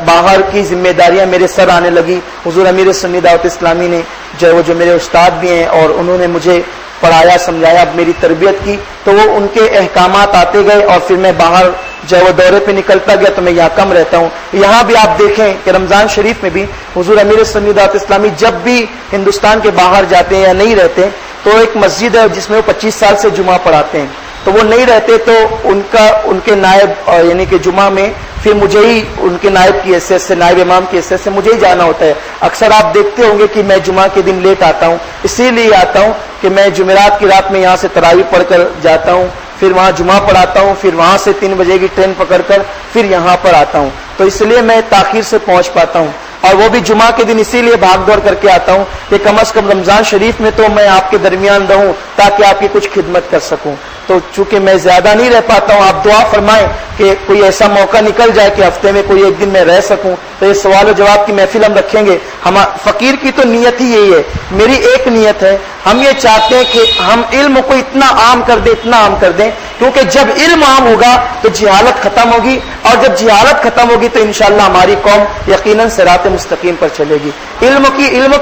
باہر کی ذمہ داریاں میرے سر آنے لگی. حضور امیر سنی دعوت اسلامی نے جو میرے استاد بھی ہیں اور انہوں نے مجھے پڑھایا سمجھایا میری تربیت کی، تو وہ ان کے احکامات آتے گئے اور پھر میں باہر جو وہ دورے پہ نکلتا گیا تو میں یہاں کم رہتا ہوں. یہاں بھی آپ دیکھیں کہ رمضان شریف میں بھی حضور امیر سنی دعوت اسلامی جب بھی ہندوستان کے باہر جاتے ہیں یا نہیں رہتے تو ایک مسجد ہے جس میں وہ 25 سال سے جمعہ پڑھاتے ہیں، تو وہ نہیں رہتے تو ان کے نائب یعنی کہ جمعہ میں پھر مجھے ہی ان کے نائب کی حیثیت سے، نائب امام کی حیثیت سے مجھے ہی جانا ہوتا ہے. اکثر آپ دیکھتے ہوں گے کہ میں جمعہ کے دن لیٹ آتا ہوں، اسی لیے آتا ہوں کہ میں جمعرات کی رات میں یہاں سے تراویح پڑھ کر جاتا ہوں، پھر وہاں جمعہ پڑھاتا ہوں، پھر وہاں سے 3 بجے کی ٹرین پکڑ کر پھر یہاں پر آتا ہوں. تو اس لیے میں تاخیر سے پہنچ پاتا ہوں، اور وہ بھی جمعہ کے دن اسی لیے بھاگ دوڑ کر کے آتا ہوں کہ کم از کم رمضان شریف میں تو میں آپ کے درمیان رہوں تاکہ آپ کی کچھ خدمت کر سکوں. تو چونکہ میں زیادہ نہیں رہ پاتا ہوں، آپ دعا فرمائیں کہ کوئی ایسا موقع نکل جائے کہ ہفتے میں کوئی ایک دن میں رہ سکوں. تو یہ سوال و جواب کی محفل ہم رکھیں گے. ہم فقیر کی تو نیت ہی یہی ہے، میری ایک نیت ہے، ہم یہ چاہتے ہیں کہ ہم علم کو اتنا عام کر دیں، اتنا عام کر دیں، کیونکہ جب علم عام ہوگا تو جہالت ختم ہوگی، اور جب جہالت ختم ہوگی تو انشاءاللہ ہماری قوم یقیناً صراط مستقیم پر چلے گی. علم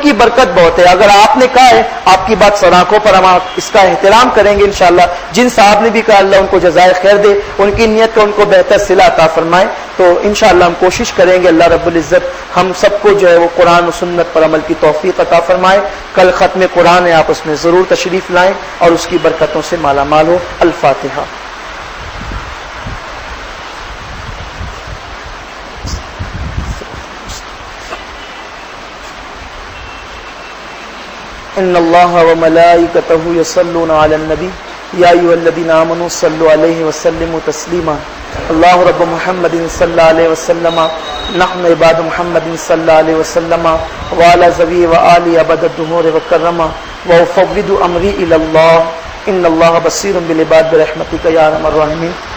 کی برکت بہت ہے. اگر آپ نے کہا ہے آپ کی بات سراخوں پر، ہم اس کا احترام کریں گے انشاءاللہ. جن صاحب نے بھی کہا اللہ ان کو جزائے خیر دے، ان کی نیت کو ان کو بہتر صلہ عطا فرمائے. تو انشاءاللہ ہم کوشش کریں گے اللہ رب العزت ہم سب کو جو ہے وہ قرآن و سنت پر عمل کی توفیق عطا فرمائے. کل ختم قرآن ہے، آپ اس میں ضرور تشریف لائیں اور اس کی برکتوں سے مالا مال ہو. الفاتحہ. ان اللہ وملائکتہ یصلون علی النبی یا ایھا الذین آمنوا صلوا علیہ وسلموا تسلیما. اللہ رب محمد صلی اللہ علیہ وسلم نحن عباد محمد صلی اللہ علیہ وسلم وعلی ذوی وآلہ ابد الدہور وکرما وافوض امری الی اللہ ان اللہ بصیر بالعباد برحمتک یا ارحم الراحمین.